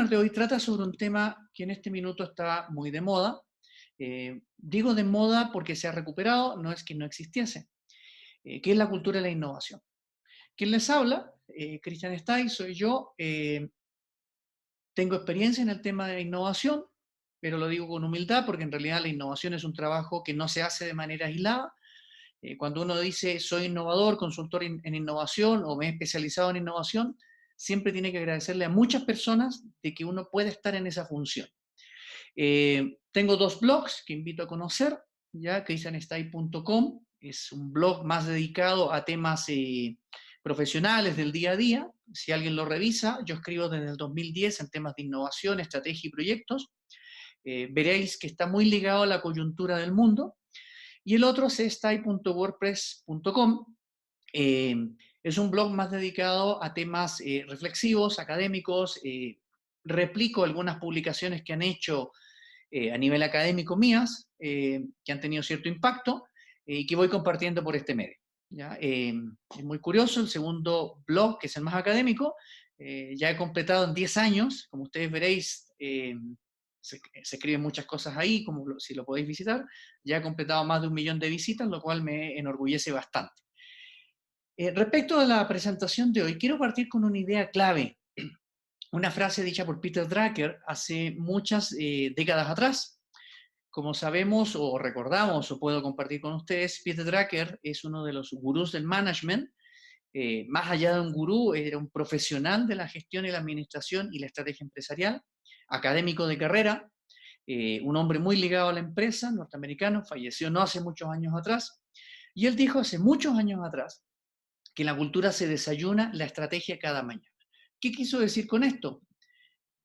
de hoy trata sobre un tema que en este minuto está muy de moda. Digo de moda porque se ha recuperado, no es que no existiese, que es la cultura de la innovación. ¿Quién les habla? Cristian Stay, soy yo. Tengo experiencia en el tema de la innovación, pero lo digo con humildad porque en realidad la innovación es un trabajo que no se hace de manera aislada. Cuando uno dice soy innovador, consultor en innovación o me he especializado en innovación, siempre tiene que agradecerle a muchas personas de que uno puede estar en esa función. Tengo dos blogs que invito a conocer, ya cristianstay.com es un blog más dedicado a temas profesionales del día a día. Si alguien lo revisa, yo escribo desde el 2010 en temas de innovación, estrategia y proyectos. Veréis que está muy ligado a la coyuntura del mundo. Y el otro es stay.wordpress.com. Eh, es un blog más dedicado a temas reflexivos, académicos. Replico algunas publicaciones que han hecho a nivel académico mías, que han tenido cierto impacto y que voy compartiendo por este medio. ¿Ya? Es muy curioso, el segundo blog, que es el más académico, ya he completado en 10 años, como ustedes veréis, se escriben muchas cosas ahí, como si lo podéis visitar, ya he completado más de 1 millón de visitas, lo cual me enorgullece bastante. Respecto a la presentación de hoy, quiero partir con una idea clave, una frase dicha por Peter Drucker hace muchas décadas atrás. Como sabemos o recordamos o puedo compartir con ustedes, Peter Drucker es uno de los gurús del management. Más allá de un gurú, era un profesional de la gestión y la administración y la estrategia empresarial, académico de carrera, un hombre muy ligado a la empresa, norteamericano, falleció no hace muchos años atrás, y él dijo hace muchos años atrás que en la cultura se desayuna la estrategia cada mañana. ¿Qué quiso decir con esto?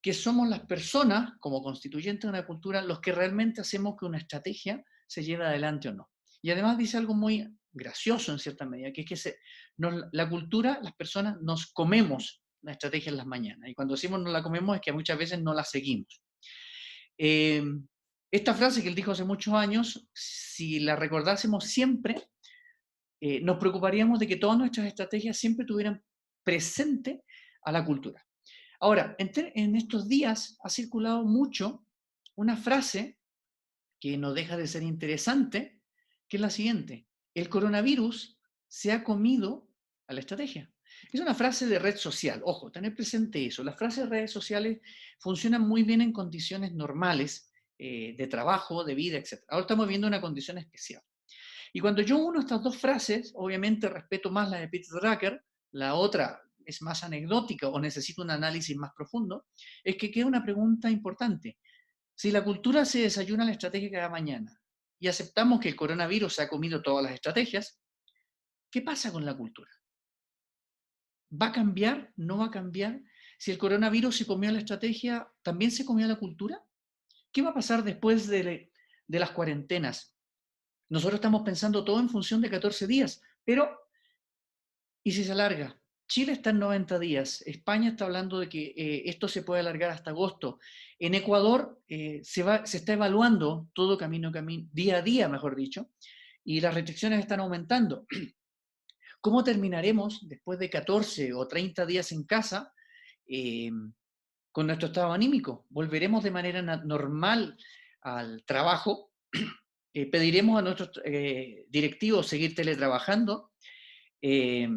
Que somos las personas, como constituyentes de una cultura, los que realmente hacemos que una estrategia se lleve adelante o no. Y además dice algo muy gracioso en cierta medida, que es que la cultura, las personas nos comemos la estrategia en las mañanas. Y cuando decimos no la comemos es que muchas veces no la seguimos. Eh, esta frase que él dijo hace muchos años, si la recordásemos siempre, nos preocuparíamos de que todas nuestras estrategias siempre tuvieran presente a la cultura. Ahora, en estos días ha circulado mucho una frase que no deja de ser interesante, que es la siguiente: el coronavirus se ha comido a la estrategia. Es una frase de red social, ojo, tener presente eso. Las frases de redes sociales funcionan muy bien en condiciones normales, de trabajo, de vida, etc. Ahora estamos viendo una condición especial. Y cuando yo uno estas dos frases, obviamente respeto más la de Peter Drucker, la otra es más anecdótica o necesita un análisis más profundo, es que queda una pregunta importante. Si la cultura se desayuna la estrategia cada mañana y aceptamos que el coronavirus se ha comido todas las estrategias, ¿qué pasa con la cultura? ¿Va a cambiar? ¿No va a cambiar? Si el coronavirus se comió la estrategia, ¿también se comió la cultura? ¿Qué va a pasar después de las cuarentenas? Nosotros estamos pensando todo en función de 14 días, pero ¿y si se alarga? Chile está en 90 días, España está hablando de que esto se puede alargar hasta agosto. En Ecuador se está evaluando todo día a día, mejor dicho, y las restricciones están aumentando. ¿Cómo terminaremos después de 14 o 30 días en casa eh, con nuestro estado anímico? ¿Volveremos de manera normal al trabajo? ¿Pediremos a nuestros directivos seguir teletrabajando? Eh,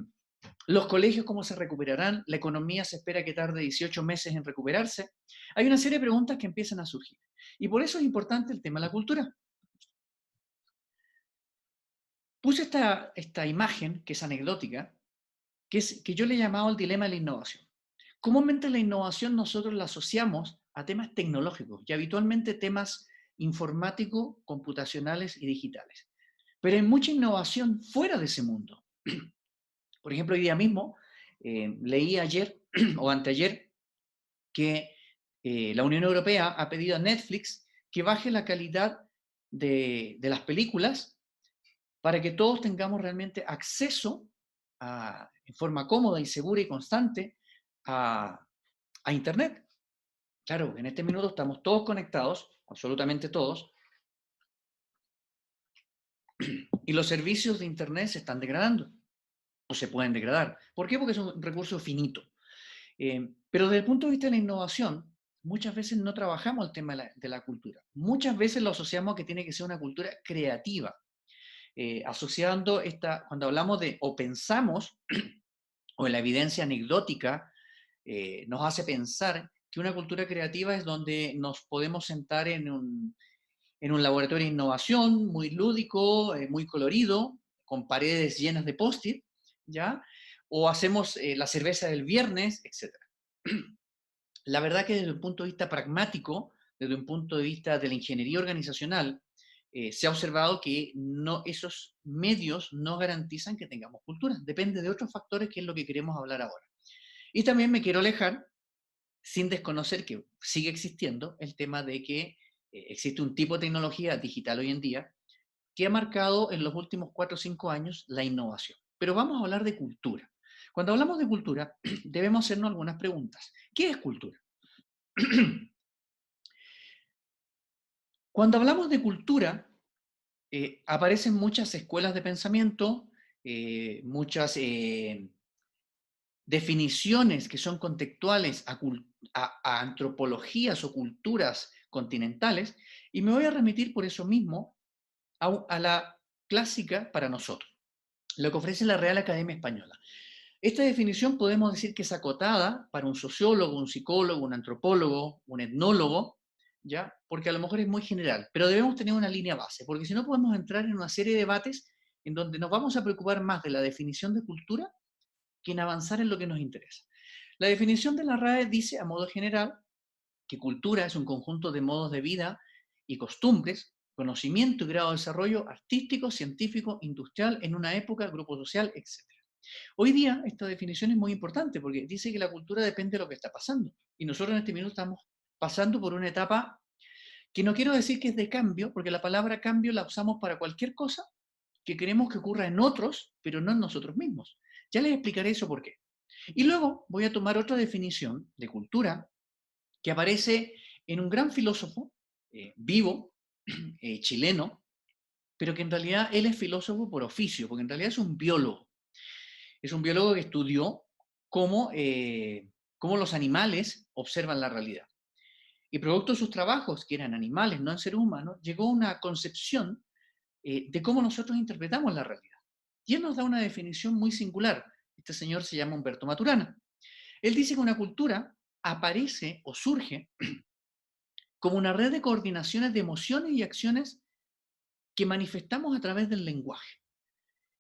¿Los colegios cómo se recuperarán? ¿La economía se espera que tarde 18 meses en recuperarse? Hay una serie de preguntas que empiezan a surgir. Y por eso es importante el tema de la cultura. Puse esta imagen, que es anecdótica, que yo le he llamado el dilema de la innovación. Comúnmente la innovación nosotros la asociamos a temas tecnológicos y habitualmente temas informáticos, computacionales y digitales. Pero hay mucha innovación fuera de ese mundo. Por ejemplo, hoy día mismo leí ayer o anteayer que la Unión Europea ha pedido a Netflix que baje la calidad las películas para que todos tengamos realmente acceso en forma cómoda y segura y constante a Internet. Claro, en este minuto estamos todos conectados, absolutamente todos, y los servicios de Internet se están degradando o se pueden degradar. ¿Por qué? Porque es un recurso finito. Pero desde el punto de vista de la innovación, muchas veces no trabajamos el tema de la cultura. Muchas veces lo asociamos a que tiene que ser una cultura creativa, asociando esta, cuando hablamos de o pensamos, o la evidencia anecdótica nos hace pensar que una cultura creativa es donde nos podemos sentar en un laboratorio de innovación muy lúdico, muy colorido, con paredes llenas de post-it, ¿ya? O hacemos la cerveza del viernes, etcétera. La verdad que desde un punto de vista pragmático, desde un punto de vista de la ingeniería organizacional, se ha observado que no, esos medios no garantizan que tengamos cultura. Depende de otros factores, que es lo que queremos hablar ahora. Y también me quiero alejar, sin desconocer que sigue existiendo, el tema de que existe un tipo de tecnología digital hoy en día que ha marcado en los últimos 4 o 5 años la innovación. Pero vamos a hablar de cultura. Cuando hablamos de cultura, debemos hacernos algunas preguntas. ¿Qué es cultura? Cuando hablamos de cultura, aparecen muchas escuelas de pensamiento, muchas definiciones que son contextuales a antropologías o culturas continentales, y me voy a remitir por eso mismo a la clásica para nosotros, lo que ofrece la Real Academia Española. Esta definición podemos decir que es acotada para un sociólogo, un psicólogo, un antropólogo, un etnólogo, ¿ya? Porque a lo mejor es muy general, pero debemos tener una línea base, porque si no podemos entrar en una serie de debates en donde nos vamos a preocupar más de la definición de cultura que en avanzar en lo que nos interesa. La definición de la RAE dice, a modo general, que cultura es un conjunto de modos de vida y costumbres, conocimiento y grado de desarrollo artístico, científico, industrial en una época, grupo social, etc. Hoy día esta definición es muy importante porque dice que la cultura depende de lo que está pasando. Y nosotros en este minuto estamos pasando por una etapa que no quiero decir que es de cambio, porque la palabra cambio la usamos para cualquier cosa que queremos que ocurra en otros, pero no en nosotros mismos. Ya les explicaré eso por qué. Y luego voy a tomar otra definición de cultura que aparece en un gran filósofo vivo, chileno, pero que en realidad él es filósofo por oficio, porque en realidad es un biólogo. Es un biólogo que estudió cómo los animales observan la realidad. Y producto de sus trabajos, que eran animales, no en seres humanos, llegó a una concepción de cómo nosotros interpretamos la realidad. Y él nos da una definición muy singular. Este señor se llama Humberto Maturana. Él dice que una cultura aparece o surge como una red de coordinaciones de emociones y acciones que manifestamos a través del lenguaje,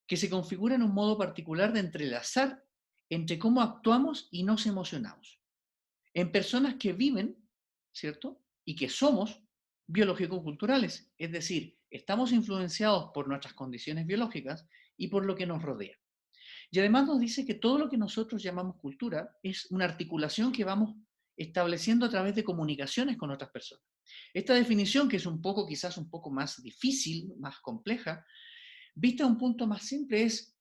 que se configura en un modo particular de entrelazar entre cómo actuamos y nos emocionamos. En personas que viven, ¿cierto? Y que somos biológico-culturales, es decir, estamos influenciados por nuestras condiciones biológicas y por lo que nos rodea. Y además nos dice que todo lo que nosotros llamamos cultura es una articulación que vamos estableciendo a través de comunicaciones con otras personas. Esta definición, que es un poco, quizás un poco más difícil, más compleja, vista a un punto más simple, es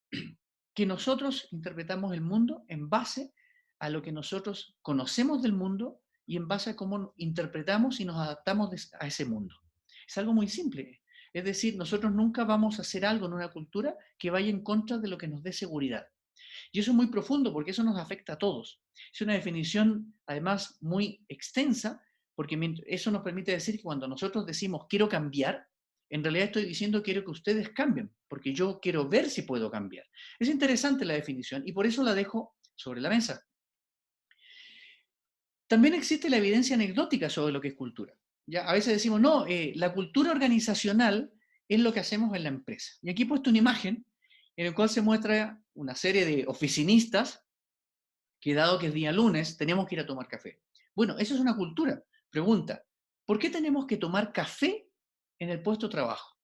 que nosotros interpretamos el mundo en base a lo que nosotros conocemos del mundo y en base a cómo interpretamos y nos adaptamos a ese mundo. Es algo muy simple. Es decir, nosotros nunca vamos a hacer algo en una cultura que vaya en contra de lo que nos dé seguridad. Y eso es muy profundo porque eso nos afecta a todos. Es una definición, además, muy extensa, porque eso nos permite decir que cuando nosotros decimos quiero cambiar, en realidad estoy diciendo quiero que ustedes cambien, porque yo quiero ver si puedo cambiar. Es interesante la definición y por eso la dejo sobre la mesa. También existe la evidencia anecdótica sobre lo que es cultura. Ya, a veces decimos, no, la cultura organizacional es lo que hacemos en la empresa. Y aquí he puesto una imagen en la cual se muestra una serie de oficinistas que dado que es día lunes, tenemos que ir a tomar café. Bueno, eso es una cultura. Pregunta, ¿por qué tenemos que tomar café en el puesto de trabajo?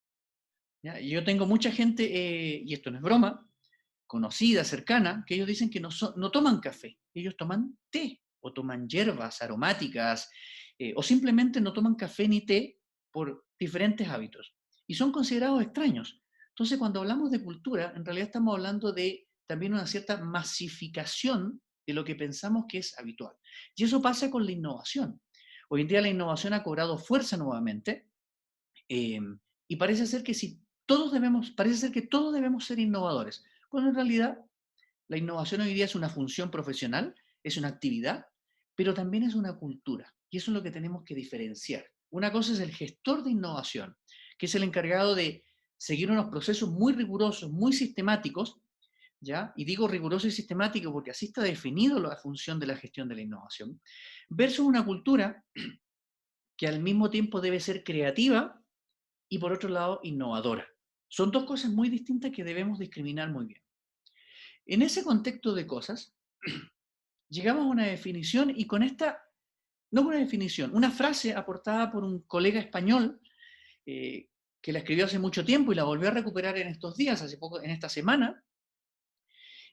¿Ya? Yo tengo mucha gente, y esto no es broma, conocida, cercana, que ellos dicen que no toman café, ellos toman té o toman hierbas aromáticas o simplemente no toman café ni té por diferentes hábitos y son considerados extraños. Entonces, cuando hablamos de cultura, en realidad estamos hablando de también una cierta masificación de lo que pensamos que es habitual. Y eso pasa con la innovación. Hoy en día la innovación ha cobrado fuerza nuevamente eh, y parece ser que todos debemos ser innovadores, cuando en realidad la innovación hoy día es una función profesional, es una actividad, pero también es una cultura, y eso es lo que tenemos que diferenciar. Una cosa es el gestor de innovación, que es el encargado de seguir unos procesos muy rigurosos, muy sistemáticos, ¿ya? Y digo riguroso y sistemático porque así está definido la función de la gestión de la innovación, versus una cultura que al mismo tiempo debe ser creativa y por otro lado innovadora. Son dos cosas muy distintas que debemos discriminar muy bien. En ese contexto de cosas, llegamos a una definición y con esta, no una definición, una frase aportada por un colega español eh, que la escribió hace mucho tiempo y la volvió a recuperar en estos días, hace poco, en esta semana,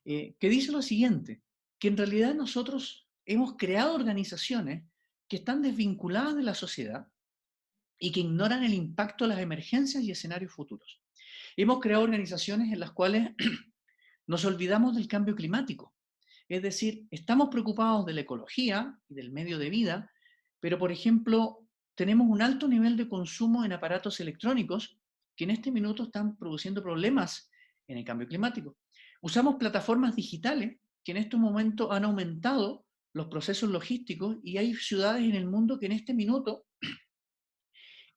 que dice lo siguiente, que en realidad nosotros hemos creado organizaciones que están desvinculadas de la sociedad y que ignoran el impacto de las emergencias y escenarios futuros. Hemos creado organizaciones en las cuales nos olvidamos del cambio climático. Es decir, estamos preocupados de la ecología y del medio de vida, pero por ejemplo, tenemos un alto nivel de consumo en aparatos electrónicos que en este minuto están produciendo problemas en el cambio climático. Usamos plataformas digitales que en estos momentos han aumentado los procesos logísticos y hay ciudades en el mundo que en este minuto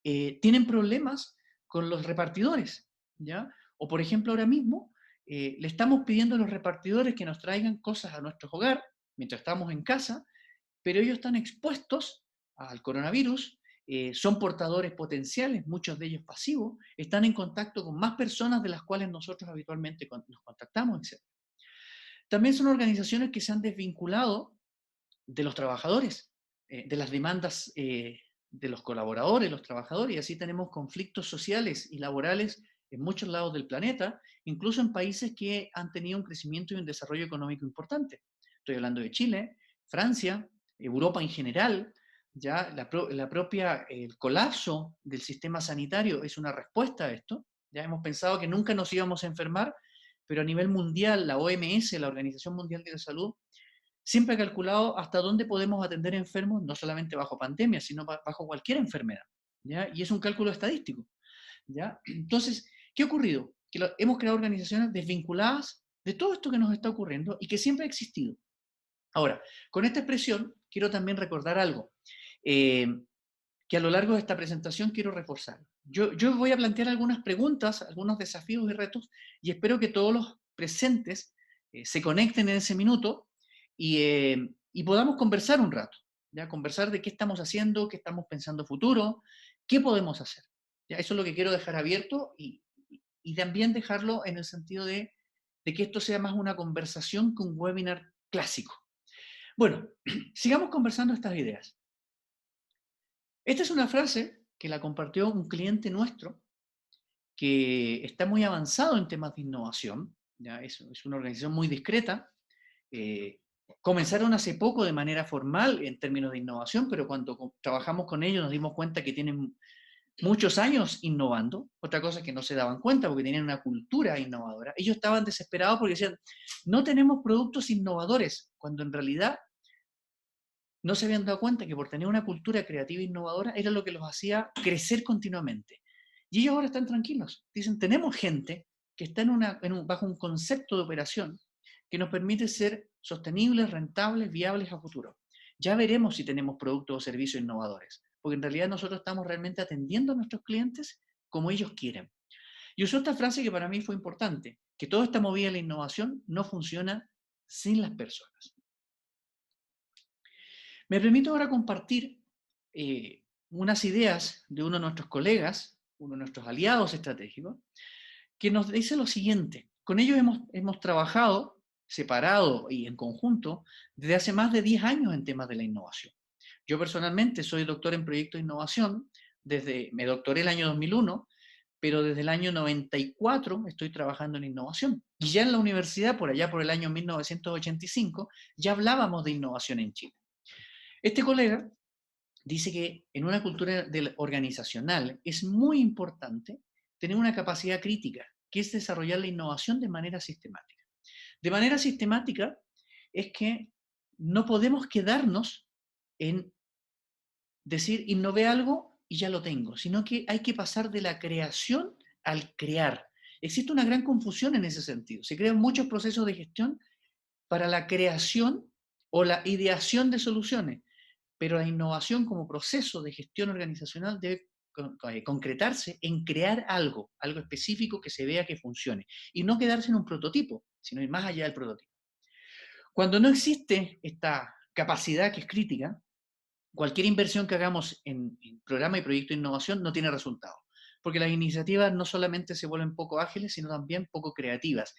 tienen problemas con los repartidores, ¿ya? O por ejemplo, ahora mismo le estamos pidiendo a los repartidores que nos traigan cosas a nuestro hogar mientras estamos en casa, pero ellos están expuestos al coronavirus, son portadores potenciales, muchos de ellos pasivos, están en contacto con más personas de las cuales nosotros habitualmente nos contactamos, etc. También son organizaciones que se han desvinculado de los trabajadores, de las demandas de los colaboradores, los trabajadores, y así tenemos conflictos sociales y laborales en muchos lados del planeta, incluso en países que han tenido un crecimiento y un desarrollo económico importante. Estoy hablando de Chile, Francia, Europa en general, ya la propia, el colapso del sistema sanitario es una respuesta a esto. Ya hemos pensado que nunca nos íbamos a enfermar, pero a nivel mundial, la OMS, la Organización Mundial de la Salud, siempre ha calculado hasta dónde podemos atender enfermos, no solamente bajo pandemia, sino bajo cualquier enfermedad, ¿ya? Y es un cálculo estadístico, ¿ya? Entonces, ¿qué ha ocurrido? Que hemos creado organizaciones desvinculadas de todo esto que nos está ocurriendo y que siempre ha existido. Ahora, con esta expresión, quiero también recordar algo, eh, que a lo largo de esta presentación quiero reforzar. Yo voy a plantear algunas preguntas, algunos desafíos y retos, y espero que todos los presentes se conecten en ese minuto y podamos conversar un rato, ¿ya? Conversar de qué estamos haciendo, qué estamos pensando futuro, qué podemos hacer. ¿Ya? Eso es lo que quiero dejar abierto y también dejarlo en el sentido de que esto sea más una conversación que un webinar clásico. Bueno, sigamos conversando estas ideas. Esta es una frase que la compartió un cliente nuestro que está muy avanzado en temas de innovación, ¿ya? Es una organización muy discreta. eh, Comenzaron hace poco de manera formal en términos de innovación, pero cuando trabajamos con ellos nos dimos cuenta que tienen muchos años innovando. Otra cosa es que no se daban cuenta porque tenían una cultura innovadora. Ellos estaban desesperados porque decían, no tenemos productos innovadores, cuando en realidad no se habían dado cuenta que por tener una cultura creativa e innovadora era lo que los hacía crecer continuamente. Y ellos ahora están tranquilos. Dicen, tenemos gente que está bajo un concepto de operación que nos permite ser sostenibles, rentables, viables a futuro. Ya veremos si tenemos productos o servicios innovadores, porque en realidad nosotros estamos realmente atendiendo a nuestros clientes como ellos quieren. Y usó esta frase que para mí fue importante, que toda esta movida de la innovación no funciona sin las personas. Me permito ahora compartir unas ideas de uno de nuestros colegas, uno de nuestros aliados estratégicos, que nos dice lo siguiente. Con ellos hemos trabajado separado y en conjunto desde hace más de 10 años en temas de la innovación. Yo personalmente soy doctor en proyectos de innovación, me doctoré el año 2001, pero desde el año 94 estoy trabajando en innovación. Y ya en la universidad, por allá por el año 1985, ya hablábamos de innovación en Chile. Este colega dice que en una cultura organizacional es muy importante tener una capacidad crítica, que es desarrollar la innovación de manera sistemática. De manera sistemática es que no podemos quedarnos en decir innové algo y ya lo tengo, sino que hay que pasar de la creación al crear. Existe una gran confusión en ese sentido. Se crean muchos procesos de gestión para la creación o la ideación de soluciones, pero la innovación como proceso de gestión organizacional debe concretarse en crear algo, algo específico que se vea que funcione, y no quedarse en un prototipo, sino ir más allá del prototipo. Cuando no existe esta capacidad que es crítica, cualquier inversión que hagamos en programa y proyecto de innovación no tiene resultado, porque las iniciativas no solamente se vuelven poco ágiles, sino también poco creativas.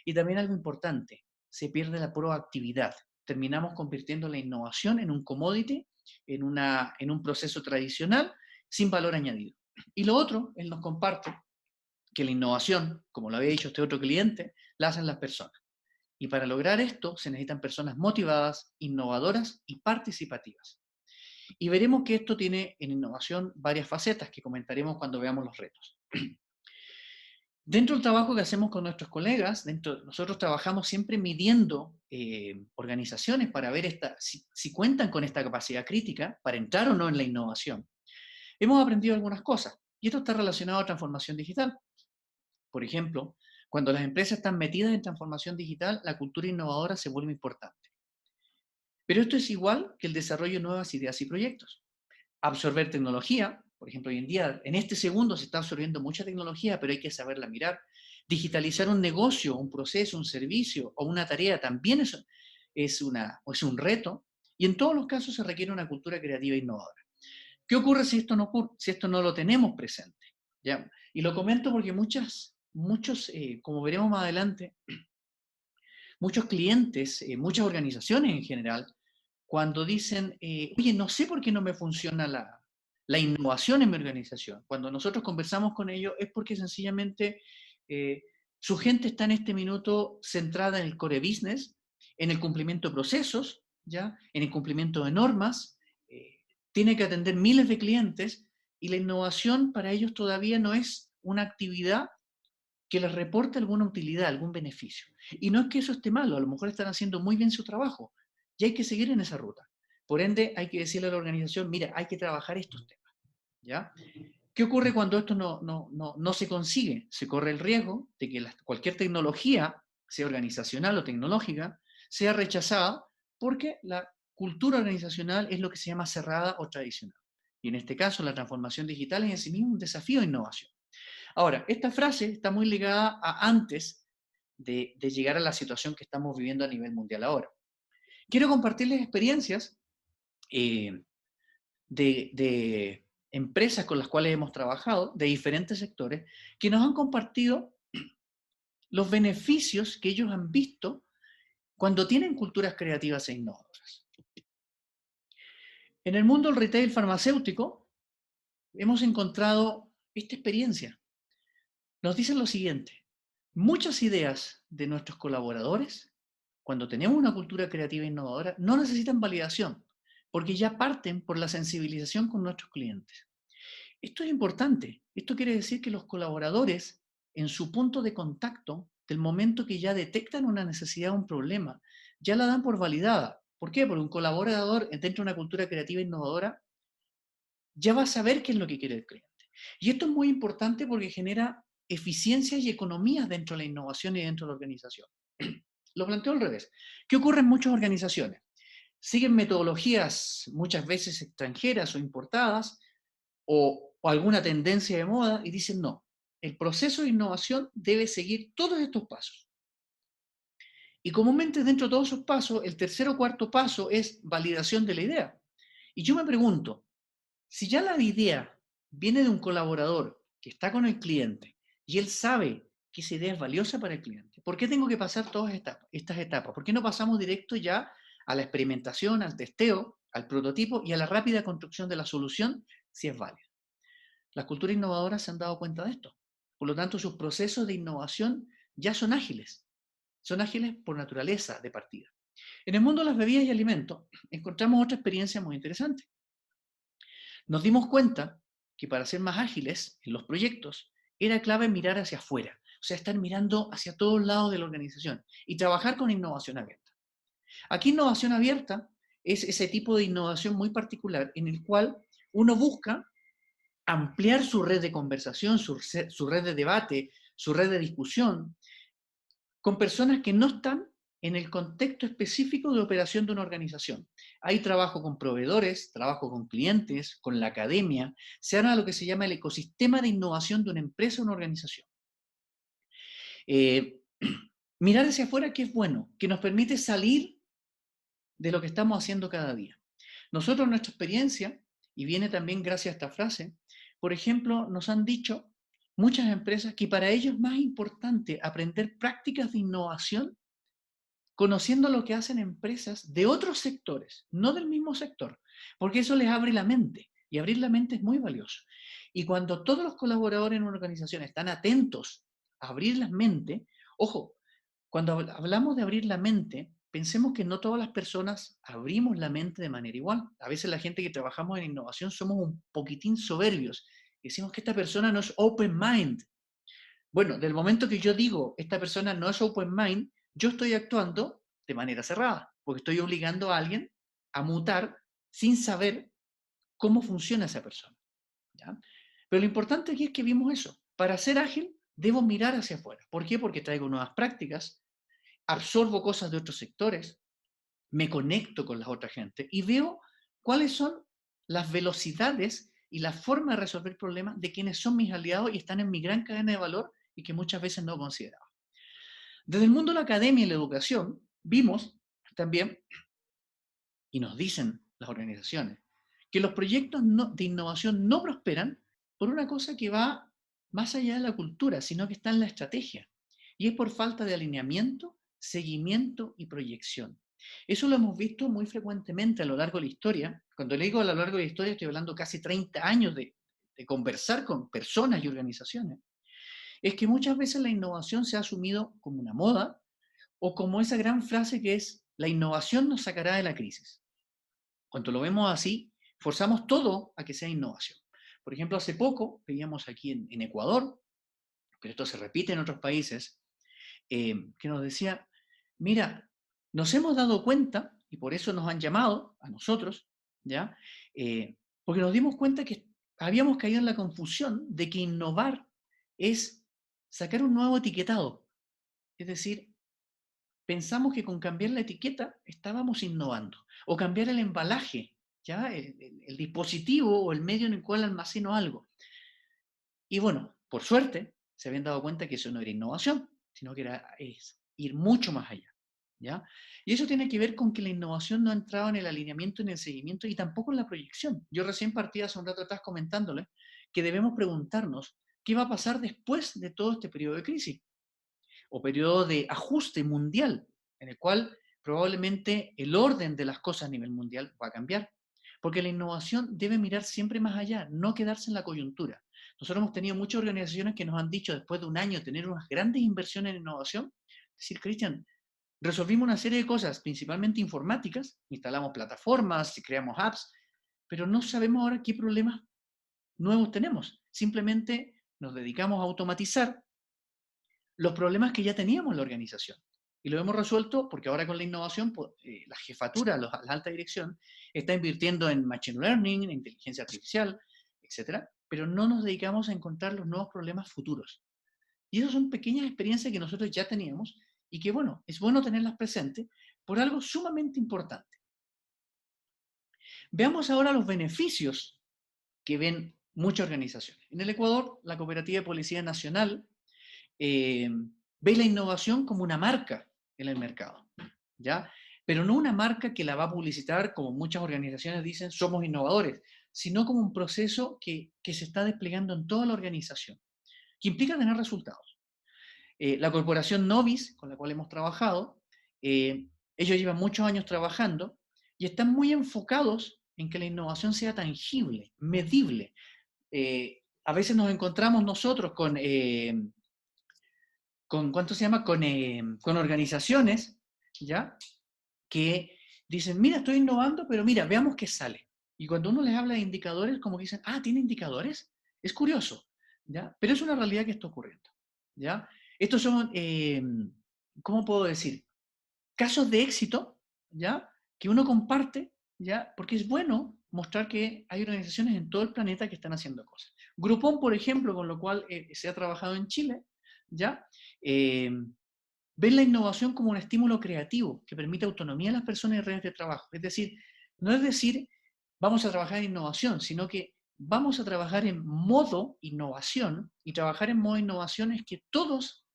Y también algo importante, se pierde la proactividad. Terminamos convirtiendo la innovación en un commodity, en un proceso tradicional, sin valor añadido. Y lo otro, él nos comparte que la innovación, como lo había dicho este otro cliente, la hacen las personas. Y para lograr esto se necesitan personas motivadas, innovadoras y participativas. Y veremos que esto tiene en innovación varias facetas que comentaremos cuando veamos los retos. Dentro del trabajo que hacemos con nuestros colegas, nosotros trabajamos siempre midiendo organizaciones para ver si cuentan con esta capacidad crítica para entrar o no en la innovación. Hemos aprendido algunas cosas, y esto está relacionado a transformación digital. Por ejemplo, cuando las empresas están metidas en transformación digital, la cultura innovadora se vuelve importante. Pero esto es igual que el desarrollo de nuevas ideas y proyectos. Absorber tecnología, por ejemplo, hoy en día, en este segundo se está absorbiendo mucha tecnología, pero hay que saberla mirar. Digitalizar un negocio, un proceso, un servicio o una tarea también es un reto, y en todos los casos se requiere una cultura creativa e innovadora. ¿Qué ocurre si esto no ocurre, si esto no lo tenemos presente? ¿Ya? Y lo comento porque como veremos más adelante, muchos clientes, muchas organizaciones en general, cuando dicen, oye, no sé por qué no me funciona la innovación en mi organización, cuando nosotros conversamos con ellos es porque sencillamente eh, su gente está en este minuto centrada en el core business, en el cumplimiento de procesos, ¿ya? En el cumplimiento de normas, eh, tiene que atender miles de clientes y la innovación para ellos todavía no es una actividad que les reporte alguna utilidad, algún beneficio. Y no es que eso esté malo, a lo mejor están haciendo muy bien su trabajo y hay que seguir en esa ruta. Por ende, hay que decirle a la organización, mira, hay que trabajar estos temas. ¿Ya? ¿Qué ocurre cuando esto no se consigue? Se corre el riesgo de que cualquier tecnología, sea organizacional o tecnológica, sea rechazada porque la cultura organizacional es lo que se llama cerrada o tradicional. Y en este caso, la transformación digital es en sí mismo un desafío de innovación. Ahora, esta frase está muy ligada a antes de llegar a la situación que estamos viviendo a nivel mundial ahora. Quiero compartirles experiencias eh, de empresas con las cuales hemos trabajado, de diferentes sectores, que nos han compartido los beneficios que ellos han visto cuando tienen culturas creativas e innovadoras. En el mundo del retail farmacéutico hemos encontrado esta experiencia. Nos dicen lo siguiente: muchas ideas de nuestros colaboradores, cuando tenemos una cultura creativa e innovadora, no necesitan validación, porque ya parten por la sensibilización con nuestros clientes. Esto es importante. Esto quiere decir que los colaboradores, en su punto de contacto, del momento que ya detectan una necesidad o un problema, ya la dan por validada. ¿Por qué? Porque un colaborador dentro de una cultura creativa e innovadora ya va a saber qué es lo que quiere el cliente. Y esto es muy importante porque genera eficiencias y economías dentro de la innovación y dentro de la organización. Lo planteo al revés. ¿Qué ocurre en muchas organizaciones? Siguen metodologías muchas veces extranjeras o importadas o alguna tendencia de moda y dicen no, el proceso de innovación debe seguir todos estos pasos. Y comúnmente dentro de todos esos pasos, el tercer o cuarto paso es validación de la idea. Y yo me pregunto, si ya la idea viene de un colaborador que está con el cliente y él sabe que esa idea es valiosa para el cliente, ¿por qué tengo que pasar todas estas etapas? ¿Por qué no pasamos directo ya a la experimentación, al testeo, al prototipo y a la rápida construcción de la solución si es válida? Las culturas innovadoras se han dado cuenta de esto. Por lo tanto, sus procesos de innovación ya son ágiles. Son ágiles por naturaleza de partida. En el mundo de las bebidas y alimentos encontramos otra experiencia muy interesante. Nos dimos cuenta que para ser más ágiles en los proyectos era clave mirar hacia afuera, o sea, estar mirando hacia todos lados de la organización y trabajar con innovación abierta. Aquí innovación abierta es ese tipo de innovación muy particular en el cual uno busca ampliar su red de conversación, su red de debate, su red de discusión, con personas que no están en el contexto específico de operación de una organización. Hay trabajo con proveedores, trabajo con clientes, con la academia, se arma lo que se llama el ecosistema de innovación de una empresa o una organización. Eh, mirar hacia afuera, que es bueno, que nos permite salir de lo que estamos haciendo cada día. Nosotros, nuestra experiencia, y viene también gracias a esta frase, por ejemplo, nos han dicho muchas empresas que para ellos es más importante aprender prácticas de innovación conociendo lo que hacen empresas de otros sectores, no del mismo sector, porque eso les abre la mente, y abrir la mente es muy valioso. Y cuando todos los colaboradores en una organización están atentos a abrir la mente, ojo, cuando hablamos de abrir la mente, pensemos que no todas las personas abrimos la mente de manera igual. A veces la gente que trabajamos en innovación somos un poquitín soberbios. Decimos que esta persona no es open mind. Bueno, del momento que yo digo, esta persona no es open mind, yo estoy actuando de manera cerrada, porque estoy obligando a alguien a mutar sin saber cómo funciona esa persona. ¿Ya? Pero lo importante aquí es que vimos eso. Para ser ágil, debo mirar hacia afuera. ¿Por qué? Porque traigo nuevas prácticas, absorbo cosas de otros sectores, me conecto con las otras gente y veo cuáles son las velocidades y la forma de resolver problemas de quienes son mis aliados y están en mi gran cadena de valor y que muchas veces no consideraba. Desde el mundo de la academia y la educación, vimos también, y nos dicen las organizaciones, que los proyectos de innovación no prosperan por una cosa que va más allá de la cultura, sino que está en la estrategia. Y es por falta de alineamiento, seguimiento y proyección. Eso lo hemos visto muy frecuentemente a lo largo de la historia. Cuando le digo a lo largo de la historia, estoy hablando casi 30 años de conversar con personas y organizaciones. Es que muchas veces la innovación se ha asumido como una moda o como esa gran frase que es, la innovación nos sacará de la crisis. Cuando lo vemos así, forzamos todo a que sea innovación. Por ejemplo, hace poco veíamos aquí en Ecuador, pero esto se repite en otros países, que nos decía, mira, nos hemos dado cuenta, y por eso nos han llamado a nosotros, ¿ya? Porque nos dimos cuenta que habíamos caído en la confusión de que innovar es sacar un nuevo etiquetado. Es decir, pensamos que con cambiar la etiqueta estábamos innovando, o cambiar el embalaje, ¿ya? El dispositivo o el medio en el cual almaceno algo. Y bueno, por suerte, se habían dado cuenta que eso no era innovación, sino que es ir mucho más allá, ¿ya? Y eso tiene que ver con que la innovación no ha entrado en el alineamiento, en el seguimiento y tampoco en la proyección. Yo recién partí hace un rato atrás comentándole que debemos preguntarnos qué va a pasar después de todo este periodo de crisis o periodo de ajuste mundial, en el cual probablemente el orden de las cosas a nivel mundial va a cambiar. Porque la innovación debe mirar siempre más allá, no quedarse en la coyuntura. Nosotros hemos tenido muchas organizaciones que nos han dicho después de un año tener unas grandes inversiones en innovación, decir, Cristian, resolvimos una serie de cosas, principalmente informáticas, instalamos plataformas, creamos apps, pero no sabemos ahora qué problemas nuevos tenemos. Simplemente nos dedicamos a automatizar los problemas que ya teníamos en la organización. Y lo hemos resuelto porque ahora con la innovación, la jefatura, la alta dirección, está invirtiendo en machine learning, en inteligencia artificial, etcétera, pero no nos dedicamos a encontrar los nuevos problemas futuros. Y esas son pequeñas experiencias que nosotros ya teníamos y que, bueno, es bueno tenerlas presentes por algo sumamente importante. Veamos ahora los beneficios que ven muchas organizaciones. En el Ecuador, la Cooperativa de Policía Nacional eh, ve la innovación como una marca en el mercado, ¿ya? Pero no una marca que la va a publicitar, como muchas organizaciones dicen, somos innovadores, sino como un proceso que se está desplegando en toda la organización, que implica tener resultados. La corporación Novis, con la cual hemos trabajado, ellos llevan muchos años trabajando y están muy enfocados en que la innovación sea tangible, medible. A veces nos encontramos nosotros con ¿cuánto se llama? Con organizaciones, ¿ya? Que dicen, mira, estoy innovando, pero mira, veamos qué sale. Y cuando uno les habla de indicadores, como que dicen, ah, ¿tiene indicadores? Es curioso, ¿ya? Pero es una realidad que está ocurriendo, ¿ya? Estos son, ¿cómo puedo decir? Casos de éxito, ¿ya? Que uno comparte, ¿ya? Porque es bueno mostrar que hay organizaciones en todo el planeta que están haciendo cosas. Groupon, por ejemplo, con lo cual se ha trabajado en Chile, ¿ya? Eh, ven la innovación como un estímulo creativo que permite autonomía a las personas y redes de trabajo. Es decir, no es decir, vamos a trabajar en innovación, sino que vamos a trabajar en modo innovación, y trabajar en modo innovación es que todos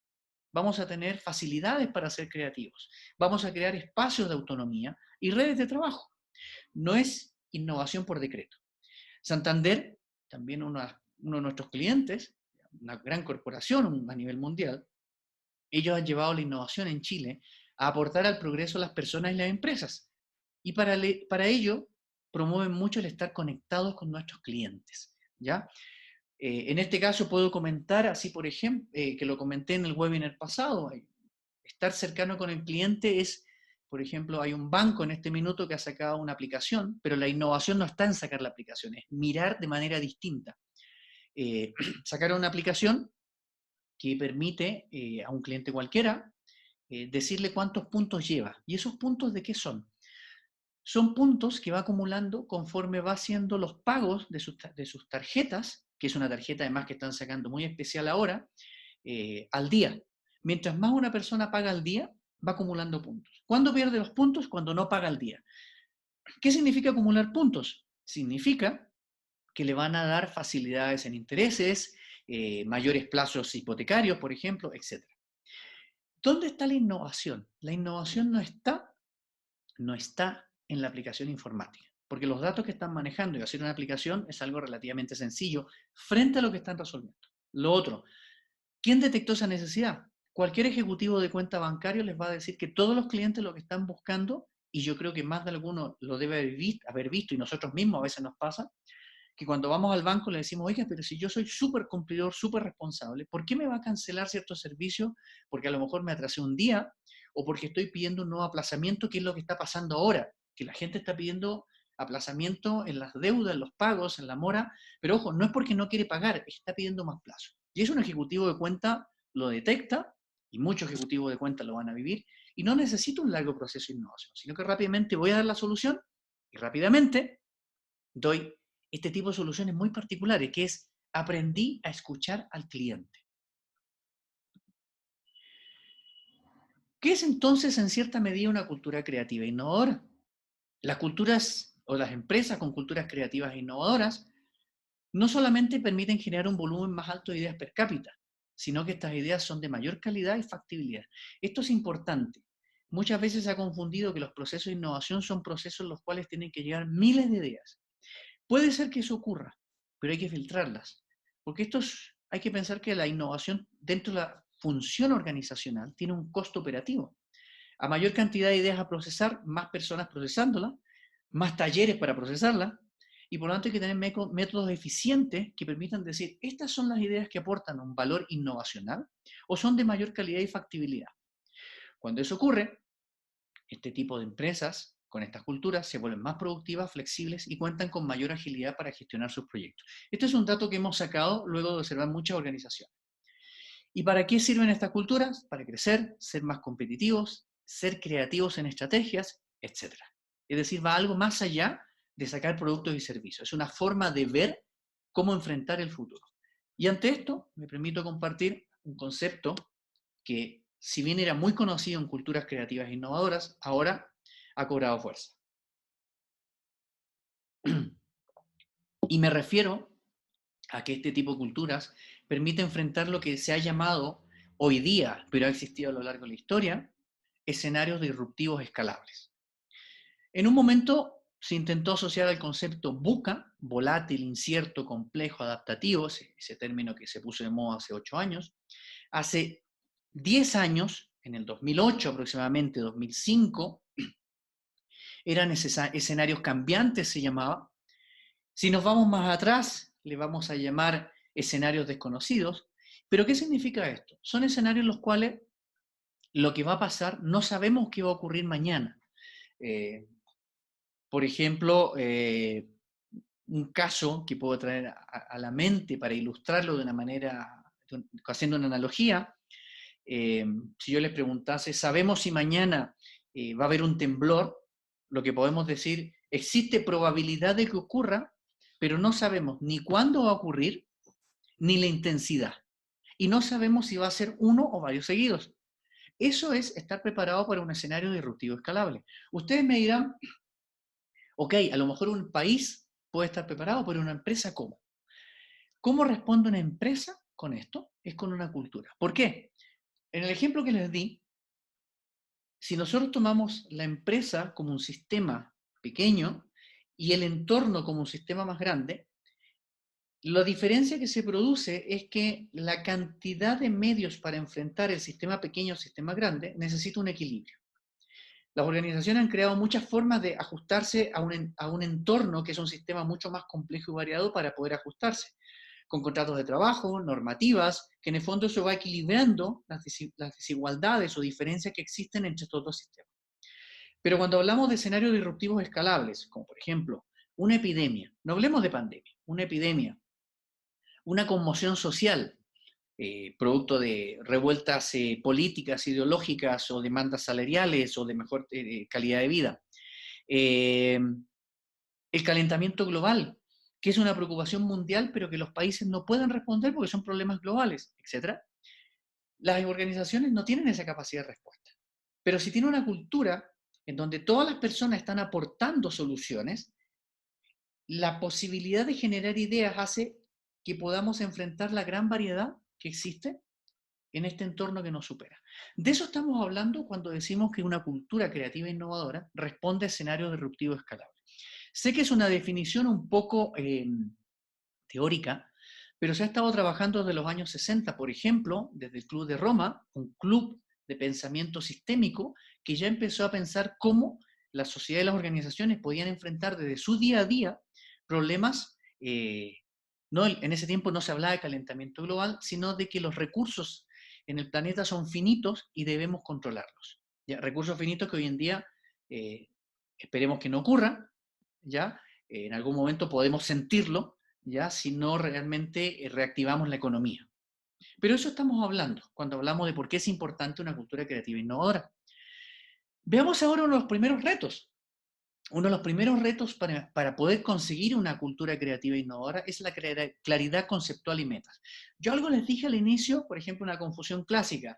vamos a tener facilidades para ser creativos, vamos a crear espacios de autonomía y redes de trabajo. No es innovación por decreto. Santander, también uno de nuestros clientes, una gran corporación a nivel mundial, ellos han llevado la innovación en Chile a aportar al progreso de las personas y las empresas. Y para ello promueven mucho el estar conectados con nuestros clientes, ¿ya? En este caso puedo comentar, así por ejemplo, que lo comenté en el webinar pasado, estar cercano con el cliente es, por ejemplo, hay un banco en este minuto que ha sacado una aplicación, pero la innovación no está en sacar la aplicación, es mirar de manera distinta. Sacaron una aplicación que permite a un cliente cualquiera decirle cuántos puntos lleva. ¿Y esos puntos de qué son? Son puntos que va acumulando conforme va haciendo los pagos de sus tarjetas, que es una tarjeta además que están sacando muy especial ahora, al día. Mientras más una persona paga al día, va acumulando puntos. ¿Cuándo pierde los puntos? Cuando no paga al día. ¿Qué significa acumular puntos? Significa que le van a dar facilidades en intereses, mayores plazos hipotecarios, por ejemplo, etc. ¿Dónde está la innovación? La innovación no está en la aplicación informática, porque los datos que están manejando y hacer una aplicación es algo relativamente sencillo frente a lo que están resolviendo. Lo otro, ¿quién detectó esa necesidad? Cualquier ejecutivo de cuenta bancario les va a decir que todos los clientes lo que están buscando, y yo creo que más de alguno lo debe haber visto, y nosotros mismos a veces nos pasa, que cuando vamos al banco le decimos, oiga, pero si yo soy súper cumplidor, súper responsable, ¿por qué me va a cancelar ciertos servicios? Porque a lo mejor me atrasé un día, o porque estoy pidiendo un nuevo aplazamiento, que es lo que está pasando ahora, que la gente está pidiendo aplazamiento en las deudas, en los pagos, en la mora, pero ojo, no es porque no quiere pagar, está pidiendo más plazo. Y eso un ejecutivo de cuenta lo detecta, y muchos ejecutivos de cuenta lo van a vivir, y no necesito un largo proceso de innovación, sino que rápidamente voy a dar la solución, y rápidamente doy este tipo de soluciones muy particulares, que es aprendí a escuchar al cliente. ¿Qué es entonces en cierta medida una cultura creativa e innovadora? Las culturas o las empresas con culturas creativas e innovadoras no solamente permiten generar un volumen más alto de ideas per cápita, sino que estas ideas son de mayor calidad y factibilidad. Esto es importante. Muchas veces se ha confundido que los procesos de innovación son procesos en los cuales tienen que llegar miles de ideas. Puede ser que eso ocurra, pero hay que filtrarlas, porque hay que pensar que la innovación dentro de la función organizacional tiene un costo operativo. A mayor cantidad de ideas a procesar, más personas procesándolas, más talleres para procesarlas, y por lo tanto hay que tener métodos eficientes que permitan decir, estas son las ideas que aportan un valor innovacional o son de mayor calidad y factibilidad. Cuando eso ocurre, este tipo de empresas con estas culturas se vuelven más productivas, flexibles y cuentan con mayor agilidad para gestionar sus proyectos. Este es un dato que hemos sacado luego de observar muchas organizaciones. ¿Y para qué sirven estas culturas? Para crecer, ser más competitivos, ser creativos en estrategias, etc. Es decir, va algo más allá de sacar productos y servicios. Es una forma de ver cómo enfrentar el futuro. Y ante esto, me permito compartir un concepto que, si bien era muy conocido en culturas creativas e innovadoras, ahora ha cobrado fuerza. Y me refiero a que este tipo de culturas permite enfrentar lo que se ha llamado hoy día, pero ha existido a lo largo de la historia, escenarios disruptivos escalables. En un momento se intentó asociar al concepto VUCA, volátil, incierto, complejo, adaptativo, ese término que se puso de moda hace 8 años. Hace 10 años, en el 2008 aproximadamente, 2005, eran escenarios cambiantes, se llamaba. Si nos vamos más atrás, le vamos a llamar escenarios desconocidos. ¿Pero qué significa esto? Son escenarios en los cuales lo que va a pasar no sabemos qué va a ocurrir mañana. Por ejemplo, un caso que puedo traer a la mente para ilustrarlo de una manera, haciendo una analogía, si yo les preguntase, ¿sabemos si mañana va a haber un temblor? Lo que podemos decir, existe probabilidad de que ocurra, pero no sabemos ni cuándo va a ocurrir, ni la intensidad. Y no sabemos si va a ser uno o varios seguidos. Eso es estar preparado para un escenario disruptivo escalable. Ustedes me dirán, ok, a lo mejor un país puede estar preparado, pero una empresa, ¿cómo? ¿Cómo responde una empresa con esto? Es con una cultura. ¿Por qué? En el ejemplo que les di, si nosotros tomamos la empresa como un sistema pequeño y el entorno como un sistema más grande, la diferencia que se produce es que la cantidad de medios para enfrentar el sistema pequeño al sistema grande necesita un equilibrio. Las organizaciones han creado muchas formas de ajustarse a un entorno que es un sistema mucho más complejo y variado para poder ajustarse, con contratos de trabajo, normativas, que en el fondo eso va equilibrando las desigualdades o diferencias que existen entre estos dos sistemas. Pero cuando hablamos de escenarios disruptivos escalables, como por ejemplo una epidemia, no hablemos de pandemia, una epidemia, una conmoción social, producto de revueltas políticas, ideológicas o demandas salariales o de mejor calidad de vida. Eh, el calentamiento global, que es una preocupación mundial, pero que los países no pueden responder porque son problemas globales, etc. Las organizaciones no tienen esa capacidad de respuesta. Pero si tiene una cultura en donde todas las personas están aportando soluciones, la posibilidad de generar ideas hace que podamos enfrentar la gran variedad que existe en este entorno que nos supera. De eso estamos hablando cuando decimos que una cultura creativa e innovadora responde a escenarios disruptivos escalables. Sé que es una definición un poco teórica, pero se ha estado trabajando desde los años 60, por ejemplo, desde el Club de Roma, un club de pensamiento sistémico que ya empezó a pensar cómo la sociedad y las organizaciones podían enfrentar desde su día a día problemas. No, en ese tiempo no se hablaba de calentamiento global, sino de que los recursos en el planeta son finitos y debemos controlarlos. ¿Ya? Recursos finitos que hoy en día esperemos que no ocurran, ¿ya? En algún momento podemos sentirlo, ¿ya? Si no realmente reactivamos la economía. Pero eso estamos hablando cuando hablamos de por qué es importante una cultura creativa e innovadora. Veamos ahora uno de los primeros retos. Uno de los primeros retos para poder conseguir una cultura creativa e innovadora es la claridad conceptual y metas. Yo algo les dije al inicio, por ejemplo, una confusión clásica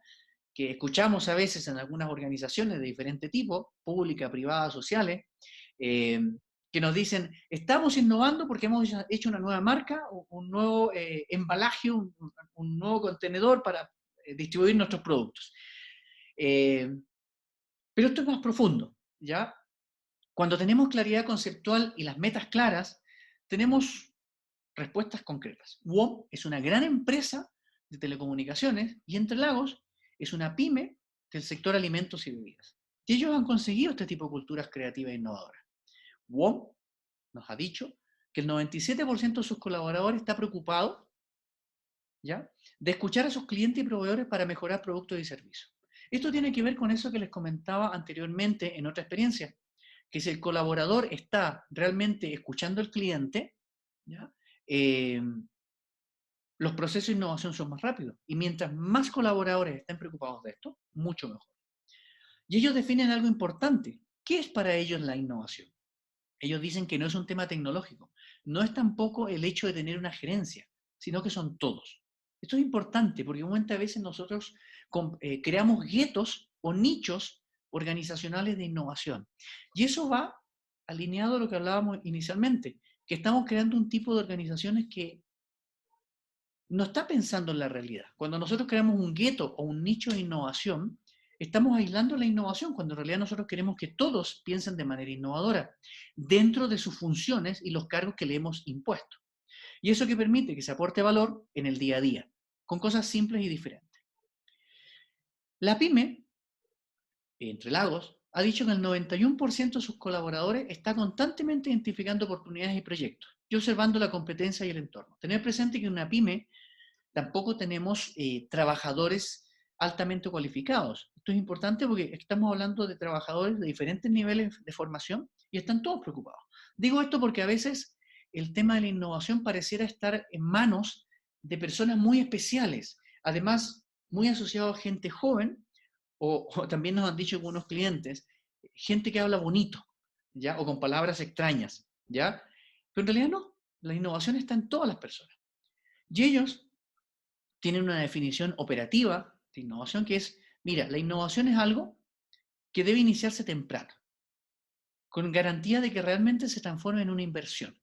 que escuchamos a veces en algunas organizaciones de diferente tipo, públicas, privadas, sociales, eh, que nos dicen, estamos innovando porque hemos hecho una nueva marca, un nuevo embalaje, un nuevo contenedor para distribuir nuestros productos. Eh, pero esto es más profundo, ¿ya? Cuando tenemos claridad conceptual y las metas claras, tenemos respuestas concretas. WOM es una gran empresa de telecomunicaciones y Entre Lagos es una pyme del sector alimentos y bebidas. Y ellos han conseguido este tipo de culturas creativas e innovadoras. WOM nos ha dicho que el 97% de sus colaboradores está preocupado, ¿ya?, de escuchar a sus clientes y proveedores para mejorar productos y servicios. Esto tiene que ver con eso que les comentaba anteriormente en otra experiencia, que si el colaborador está realmente escuchando al cliente, ¿ya?, eh, los procesos de innovación son más rápidos. Y mientras más colaboradores estén preocupados de esto, mucho mejor. Y ellos definen algo importante. ¿Qué es para ellos la innovación? Ellos dicen que no es un tema tecnológico, no es tampoco el hecho de tener una gerencia, sino que son todos. Esto es importante porque muchas veces nosotros creamos guetos o nichos organizacionales de innovación. Y eso va alineado a lo que hablábamos inicialmente, que estamos creando un tipo de organizaciones que no está pensando en la realidad. Cuando nosotros creamos un gueto o un nicho de innovación, estamos aislando la innovación, cuando en realidad nosotros queremos que todos piensen de manera innovadora, dentro de sus funciones y los cargos que le hemos impuesto. Y eso que permite que se aporte valor en el día a día, con cosas simples y diferentes. La PyME, Entre Lagos, ha dicho que el 91% de sus colaboradores está constantemente identificando oportunidades y proyectos y observando la competencia y el entorno. Tener presente que una PyME tampoco tenemos trabajadores altamente cualificados. Esto es importante porque estamos hablando de trabajadores de diferentes niveles de formación y están todos preocupados. Digo esto porque a veces el tema de la innovación pareciera estar en manos de personas muy especiales, además muy asociado a gente joven, o también nos han dicho algunos clientes, gente que habla bonito, ¿ya? O con palabras extrañas, ¿ya? Pero en realidad no, la innovación está en todas las personas. Y ellos tienen una definición operativa de innovación que es Mira, la innovación es algo que debe iniciarse temprano, con garantía de que realmente se transforme en una inversión.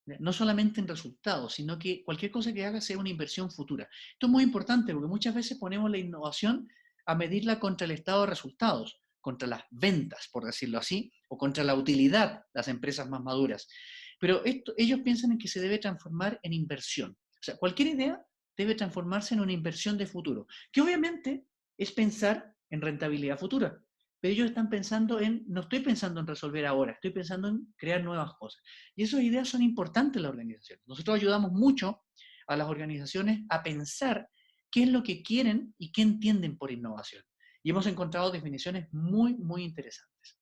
No solamente en resultados, sino que cualquier cosa que haga sea una inversión futura. Esto es muy importante porque muchas veces ponemos la innovación a medirla contra el estado de resultados, contra las ventas, por decirlo así, o contra la utilidad, las empresas más maduras. Pero ellos piensan en que se debe transformar en inversión. O sea, cualquier idea debe transformarse en una inversión de futuro, que obviamente es pensar en rentabilidad futura. Pero ellos están pensando no estoy pensando en resolver ahora, estoy pensando en crear nuevas cosas. Y esas ideas son importantes en la organización. Nosotros ayudamos mucho a las organizaciones a pensar qué es lo que quieren y qué entienden por innovación. Y hemos encontrado definiciones muy, muy interesantes.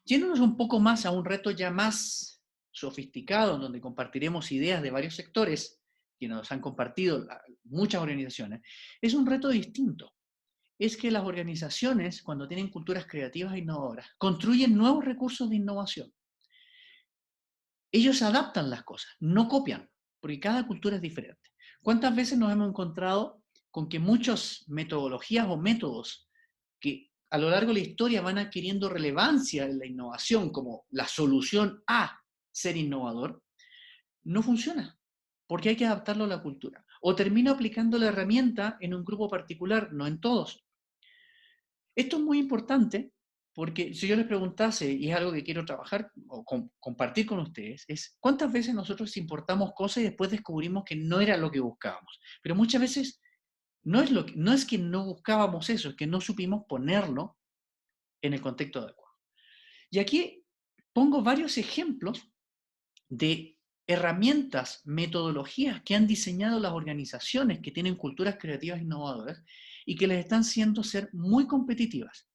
Yéndonos un poco más a un reto ya más sofisticado, en donde compartiremos ideas de varios sectores que nos han compartido muchas organizaciones, es un reto distinto. Es que las organizaciones, cuando tienen culturas creativas e innovadoras, construyen nuevos recursos de innovación. Ellos adaptan las cosas, no copian, porque cada cultura es diferente. ¿Cuántas veces nos hemos encontrado con que muchas metodologías o métodos que a lo largo de la historia van adquiriendo relevancia en la innovación como la solución a ser innovador, no funciona, porque hay que adaptarlo a la cultura? O termino aplicando la herramienta en un grupo particular, no en todos. Esto es muy importante porque si yo les preguntase, y es algo que quiero trabajar o compartir con ustedes, es cuántas veces nosotros importamos cosas y después descubrimos que no era lo que buscábamos. Pero muchas veces no es que no buscábamos eso, es que no supimos ponerlo en el contexto adecuado. Y aquí pongo varios ejemplos de herramientas, metodologías que han diseñado las organizaciones que tienen culturas creativas innovadoras y que les están haciendo ser muy competitivas.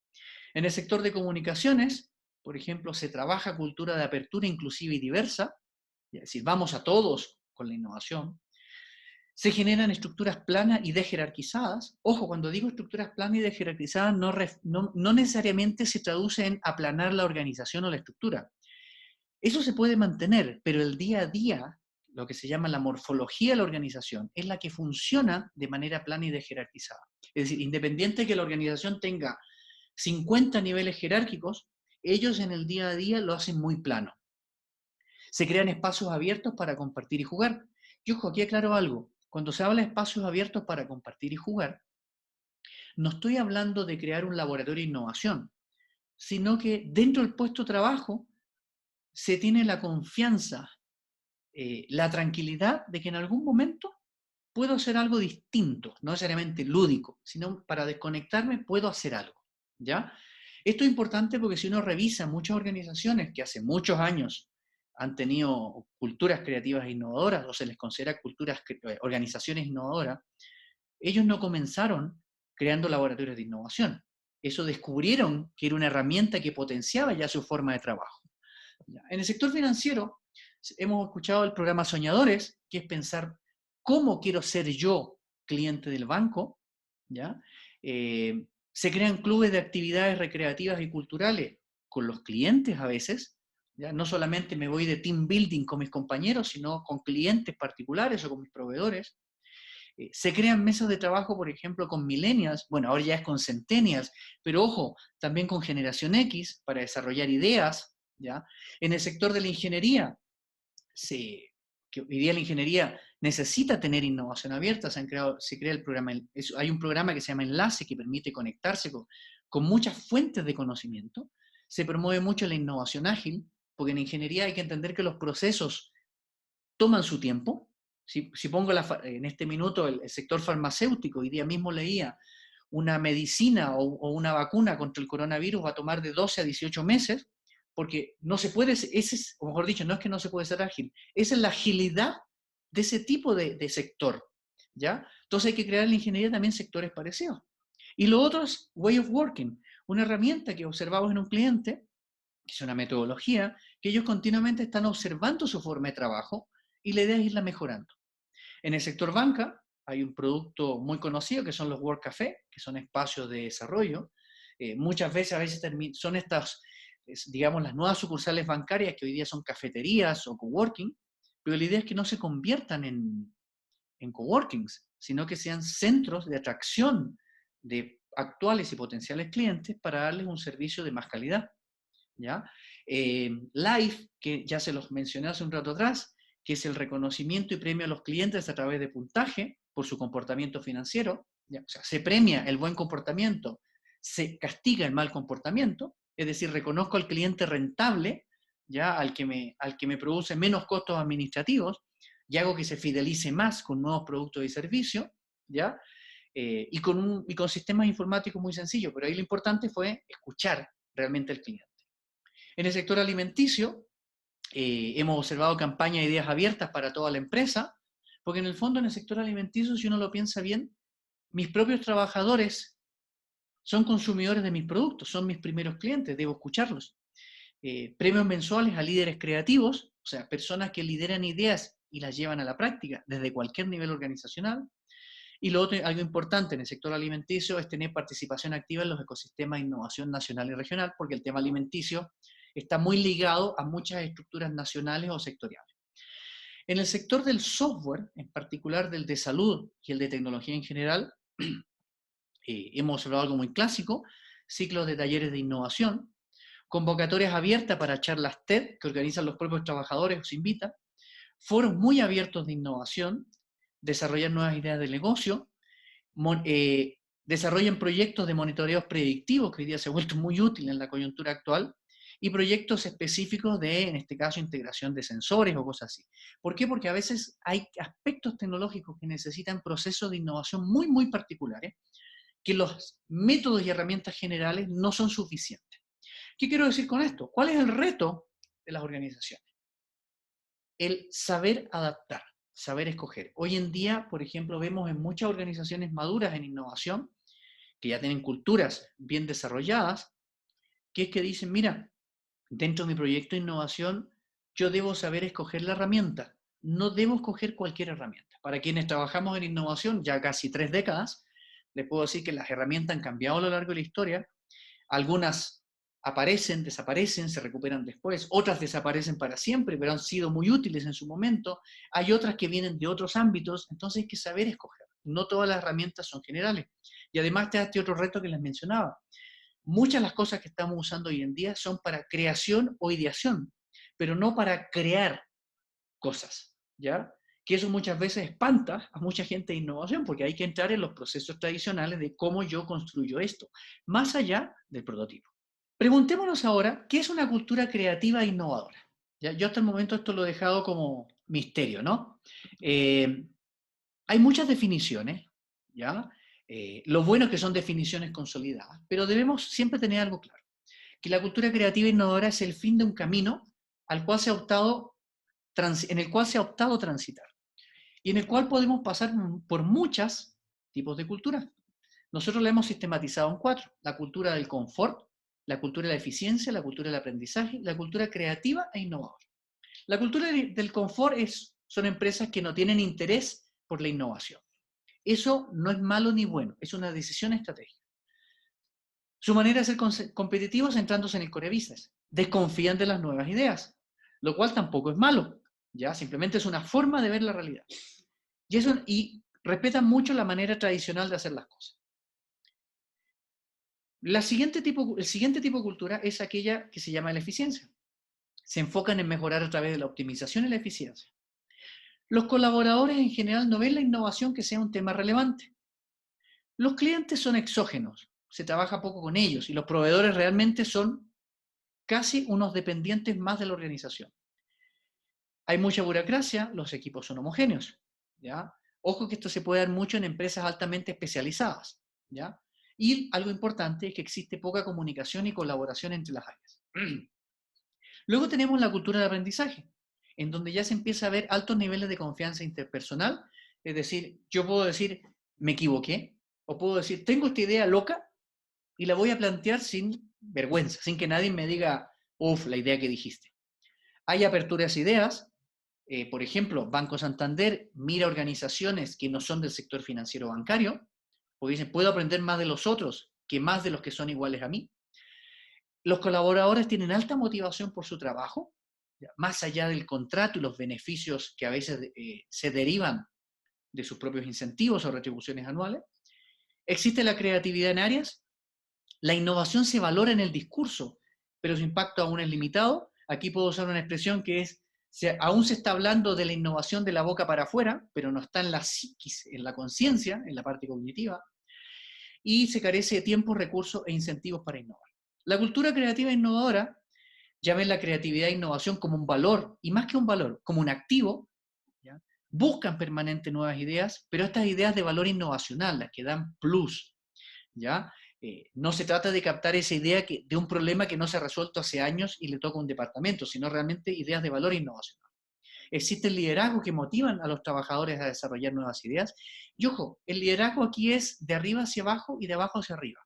En el sector de comunicaciones, por ejemplo, se trabaja cultura de apertura inclusiva y diversa, es decir, vamos a todos con la innovación. Se generan estructuras planas y desjerarquizadas. Ojo, cuando digo estructuras planas y desjerarquizadas, no necesariamente se traduce en aplanar la organización o la estructura. Eso se puede mantener, pero el día a día, lo que se llama la morfología de la organización, es la que funciona de manera plana y desjerarquizada. Es decir, independiente de que la organización tenga 50 niveles jerárquicos, ellos en el día a día lo hacen muy plano. Se crean espacios abiertos para compartir y jugar. Y ojo, aquí aclaro algo. Cuando se habla de espacios abiertos para compartir y jugar, no estoy hablando de crear un laboratorio de innovación, sino que dentro del puesto de trabajo se tiene la confianza, la tranquilidad de que en algún momento puedo hacer algo distinto, no necesariamente lúdico, sino para desconectarme puedo hacer algo, ¿ya? Esto es importante porque si uno revisa muchas organizaciones que hace muchos años han tenido culturas creativas e innovadoras, o se les considera organizaciones innovadoras, ellos no comenzaron creando laboratorios de innovación. Eso descubrieron que era una herramienta que potenciaba ya su forma de trabajo. ¿Ya? En el sector financiero hemos escuchado el programa Soñadores, que es pensar cómo quiero ser yo cliente del banco, ¿ya? Se crean clubes de actividades recreativas y culturales con los clientes a veces, ¿ya? No solamente me voy de team building con mis compañeros, sino con clientes particulares o con mis proveedores. Se crean mesas de trabajo, por ejemplo, con millennials, bueno, ahora ya es con centennials, pero ojo, también con generación X para desarrollar ideas, ¿ya? En el sector de la ingeniería, que hoy día la ingeniería necesita tener innovación abierta, se crea el programa, hay un programa que se llama Enlace que permite conectarse con muchas fuentes de conocimiento. Se promueve mucho la innovación ágil, porque en ingeniería hay que entender que los procesos toman su tiempo. Si pongo en este minuto el sector farmacéutico, hoy día mismo leía una medicina o una vacuna contra el coronavirus va a tomar de 12 a 18 meses, porque no se puede, o mejor dicho, no es que no se puede ser ágil, esa es la agilidad de ese tipo de sector, ¿ya? Entonces hay que crear en la ingeniería también sectores parecidos. Y lo otro es Way of Working, una herramienta que observamos en un cliente, que es una metodología, que ellos continuamente están observando su forma de trabajo y la idea es irla mejorando. En el sector banca hay un producto muy conocido que son los Work Café, que son espacios de desarrollo. Muchas veces, son estas, digamos, las nuevas sucursales bancarias que hoy día son cafeterías o coworking, pero la idea es que no se conviertan en coworkings, sino que sean centros de atracción de actuales y potenciales clientes para darles un servicio de más calidad, ¿ya? Live, que ya se los mencioné hace un rato atrás, que es el reconocimiento y premio a los clientes a través de puntaje por su comportamiento financiero, ¿ya? O sea, se premia el buen comportamiento, se castiga el mal comportamiento, es decir, reconozco al cliente rentable, ¿ya? Al que me produce menos costos administrativos, y hago que se fidelice más con nuevos productos y servicios, ¿ya? Y con sistemas informáticos muy sencillos, pero ahí lo importante fue escuchar realmente al cliente. En el sector alimenticio, hemos observado campañas de ideas abiertas para toda la empresa, porque en el fondo en el sector alimenticio, si uno lo piensa bien, mis propios trabajadores son consumidores de mis productos, son mis primeros clientes, debo escucharlos. Premios mensuales a líderes creativos, o sea, personas que lideran ideas y las llevan a la práctica desde cualquier nivel organizacional. Y lo otro, algo importante en el sector alimenticio, es tener participación activa en los ecosistemas de innovación nacional y regional, porque el tema alimenticio está muy ligado a muchas estructuras nacionales o sectoriales. En el sector del software, en particular del de salud y el de tecnología en general, hemos observado algo muy clásico: ciclos de talleres de innovación, convocatorias abiertas para charlas TED que organizan los propios trabajadores o se invitan, foros muy abiertos de innovación, desarrollar nuevas ideas de negocio, desarrollan proyectos de monitoreos predictivos, que hoy día se ha vuelto muy útil en la coyuntura actual, y proyectos específicos de, en este caso, integración de sensores o cosas así. ¿Por qué? Porque a veces hay aspectos tecnológicos que necesitan procesos de innovación muy, muy particulares, que los métodos y herramientas generales no son suficientes. ¿Qué quiero decir con esto? ¿Cuál es el reto de las organizaciones? El saber adaptar, saber escoger. Hoy en día, por ejemplo, vemos en muchas organizaciones maduras en innovación, que ya tienen culturas bien desarrolladas, que es que dicen, mira, dentro de mi proyecto de innovación, yo debo saber escoger la herramienta, no debo escoger cualquier herramienta. Para quienes trabajamos en innovación ya casi 3 décadas, les puedo decir que las herramientas han cambiado a lo largo de la historia. Algunas aparecen, desaparecen, se recuperan después, otras desaparecen para siempre, pero han sido muy útiles en su momento. Hay otras que vienen de otros ámbitos, entonces hay que saber escoger. No todas las herramientas son generales. Y además está este otro reto que les mencionaba. Muchas de las cosas que estamos usando hoy en día son para creación o ideación, pero no para crear cosas, ¿ya? Que eso muchas veces espanta a mucha gente de innovación, porque hay que entrar en los procesos tradicionales de cómo yo construyo esto, más allá del prototipo. Preguntémonos ahora, ¿qué es una cultura creativa e innovadora? ¿Ya? Yo hasta el momento esto lo he dejado como misterio, ¿no? Hay muchas definiciones, ¿ya? Lo bueno es que son definiciones consolidadas, pero debemos siempre tener algo claro, que la cultura creativa e innovadora es el fin de un camino al cual se ha optado, en el cual se ha optado transitar y en el cual podemos pasar por muchos tipos de cultura. Nosotros la hemos sistematizado en 4: la cultura del confort, la cultura de la eficiencia, la cultura del aprendizaje, la cultura creativa e innovadora. La cultura del confort son empresas que no tienen interés por la innovación. Eso no es malo ni bueno, es una decisión estratégica. Su manera de ser competitivos centrándose en el core business. Desconfían de las nuevas ideas, lo cual tampoco es malo, ¿ya? Simplemente es una forma de ver la realidad. Y respetan mucho la manera tradicional de hacer las cosas. El siguiente tipo de cultura es aquella que se llama la eficiencia. Se enfocan en mejorar a través de la optimización y la eficiencia. Los colaboradores en general no ven la innovación que sea un tema relevante. Los clientes son exógenos, se trabaja poco con ellos y los proveedores realmente son casi unos dependientes más de la organización. Hay mucha burocracia, los equipos son homogéneos, ¿ya? Ojo que esto se puede dar mucho en empresas altamente especializadas, ¿ya? Y algo importante es que existe poca comunicación y colaboración entre las áreas. Luego tenemos la cultura de aprendizaje, en donde ya se empieza a ver altos niveles de confianza interpersonal, es decir, yo puedo decir, me equivoqué, o puedo decir, tengo esta idea loca y la voy a plantear sin vergüenza, sin que nadie me diga, uff, la idea que dijiste. Hay aperturas a ideas, por ejemplo, Banco Santander mira organizaciones que no son del sector financiero bancario, porque dicen, puedo aprender más de los otros que más de los que son iguales a mí. Los colaboradores tienen alta motivación por su trabajo, más allá del contrato y los beneficios que a veces se derivan de sus propios incentivos o retribuciones anuales. Existe la creatividad en áreas. La innovación se valora en el discurso, pero su impacto aún es limitado. Aquí puedo usar una expresión que es, aún se está hablando de la innovación de la boca para afuera, pero no está en la psiquis, en la conciencia, en la parte cognitiva, y se carece de tiempo, recursos e incentivos para innovar. La cultura creativa e innovadora ya ven la creatividad e innovación como un valor, y más que un valor, como un activo, ¿ya? Buscan permanente nuevas ideas, pero estas ideas de valor innovacional, las que dan plus, ¿ya? No se trata de captar esa idea de un problema que no se ha resuelto hace años y le toca a un departamento, sino realmente ideas de valor innovacional. Existen liderazgos que motivan a los trabajadores a desarrollar nuevas ideas. Y ojo, el liderazgo aquí es de arriba hacia abajo y de abajo hacia arriba,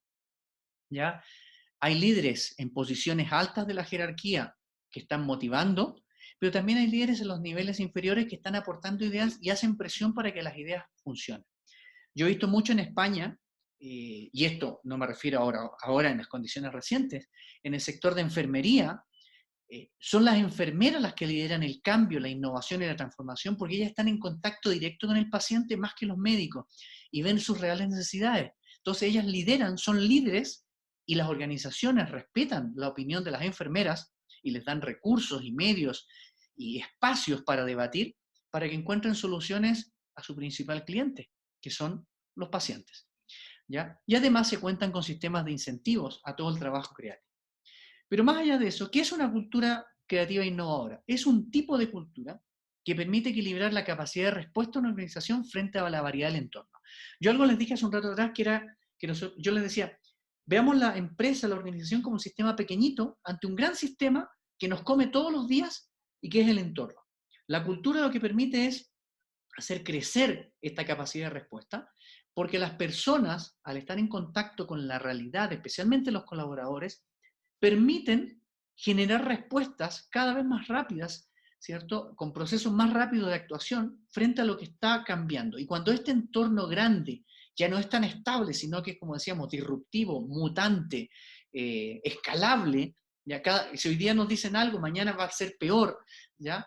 ¿ya? Hay líderes en posiciones altas de la jerarquía que están motivando, pero también hay líderes en los niveles inferiores que están aportando ideas y hacen presión para que las ideas funcionen. Yo he visto mucho en España, y esto no me refiero ahora en las condiciones recientes, en el sector de enfermería, son las enfermeras las que lideran el cambio, la innovación y la transformación, porque ellas están en contacto directo con el paciente más que los médicos y ven sus reales necesidades. Entonces ellas lideran, son líderes, y las organizaciones respetan la opinión de las enfermeras y les dan recursos y medios y espacios para debatir, para que encuentren soluciones a su principal cliente, que son los pacientes, ¿ya? Y además se cuentan con sistemas de incentivos a todo el trabajo creativo. Pero más allá de eso, ¿qué es una cultura creativa e innovadora? Es un tipo de cultura que permite equilibrar la capacidad de respuesta de una organización frente a la variedad del entorno. Yo algo les dije hace un rato atrás que era que yo les decía, veamos la empresa, la organización como un sistema pequeñito ante un gran sistema que nos come todos los días y que es el entorno. La cultura lo que permite es hacer crecer esta capacidad de respuesta, porque las personas, al estar en contacto con la realidad, especialmente los colaboradores, permiten generar respuestas cada vez más rápidas, ¿cierto? Con procesos más rápidos de actuación frente a lo que está cambiando. Y cuando este entorno grande ya no es tan estable, sino que es, como decíamos, disruptivo, mutante, escalable, ya si hoy día nos dicen algo, mañana va a ser peor, ¿ya?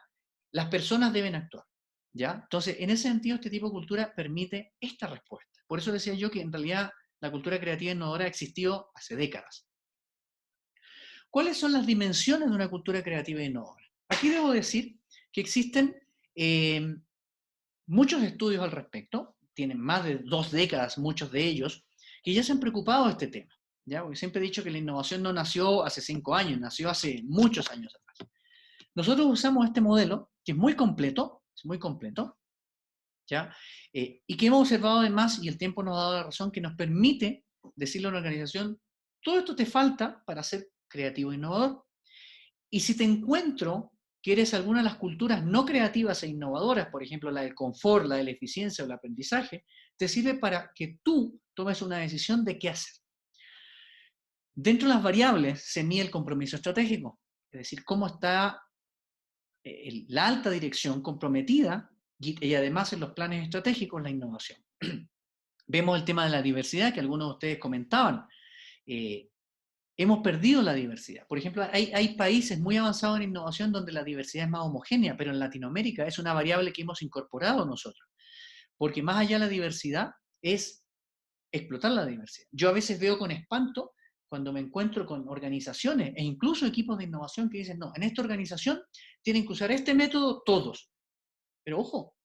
Las personas deben actuar, ¿ya? Entonces, en ese sentido, este tipo de cultura permite esta respuesta. Por eso decía yo que en realidad la cultura creativa e innovadora ha existido hace décadas. ¿Cuáles son las dimensiones de una cultura creativa e innovadora? Aquí debo decir que existen muchos estudios al respecto, tienen más de 2 décadas, muchos de ellos, que ya se han preocupado de este tema, ¿ya? Porque siempre he dicho que la innovación no nació hace 5 años, nació hace muchos años atrás. Nosotros usamos este modelo, que es muy completo, ¿ya? Y que hemos observado además, y el tiempo nos ha dado la razón, que nos permite decirle a una organización, todo esto te falta para ser creativo e innovador. Y si te encuentro que eres alguna de las culturas no creativas e innovadoras, por ejemplo, la del confort, la de la eficiencia o el aprendizaje, te sirve para que tú tomes una decisión de qué hacer. Dentro de las variables se mide el compromiso estratégico, es decir, cómo está la alta dirección comprometida y además en los planes estratégicos la innovación. Vemos el tema de la diversidad que algunos de ustedes comentaban. Hemos perdido la diversidad. Por ejemplo, hay países muy avanzados en innovación donde la diversidad es más homogénea, pero en Latinoamérica es una variable que hemos incorporado nosotros. Porque más allá de la diversidad es explotar la diversidad. Yo a veces veo con espanto cuando me encuentro con organizaciones e incluso equipos de innovación que dicen, no, en esta organización tienen que usar este método todos. Pero ojo,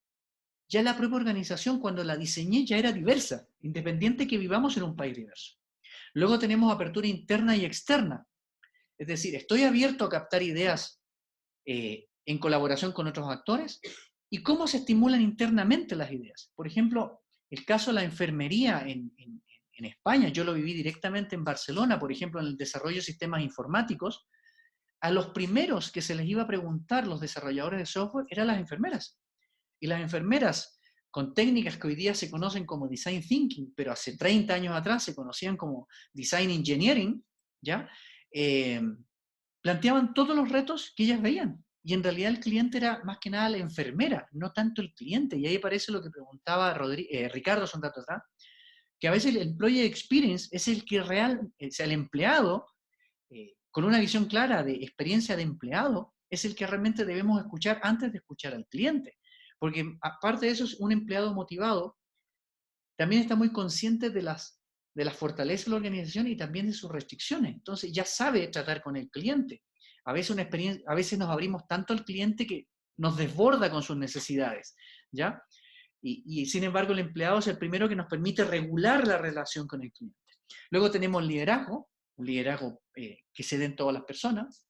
ya la propia organización cuando la diseñé ya era diversa, independiente que vivamos en un país diverso. Luego tenemos apertura interna y externa. Es decir, estoy abierto a captar ideas en colaboración con otros actores y cómo se estimulan internamente las ideas. Por ejemplo, el caso de la enfermería en España, yo lo viví directamente en Barcelona, por ejemplo, en el desarrollo de sistemas informáticos, a los primeros que se les iba a preguntar los desarrolladores de software eran las enfermeras. Y las enfermeras, con técnicas que hoy día se conocen como design thinking, pero hace 30 años atrás se conocían como design engineering, ¿ya? Planteaban todos los retos que ellas veían. Y en realidad el cliente era más que nada la enfermera, no tanto el cliente. Y ahí aparece lo que preguntaba Ricardo hace un rato atrás, que a veces el employee experience es el que el empleado, con una visión clara de experiencia de empleado, es el que realmente debemos escuchar antes de escuchar al cliente. Porque aparte de eso, un empleado motivado también está muy consciente de las fortalezas de la organización y también de sus restricciones. Entonces ya sabe tratar con el cliente. A veces nos abrimos tanto al cliente que nos desborda con sus necesidades, ¿ya? Y sin embargo el empleado es el primero que nos permite regular la relación con el cliente. Luego tenemos liderazgo, un liderazgo que se den todas las personas,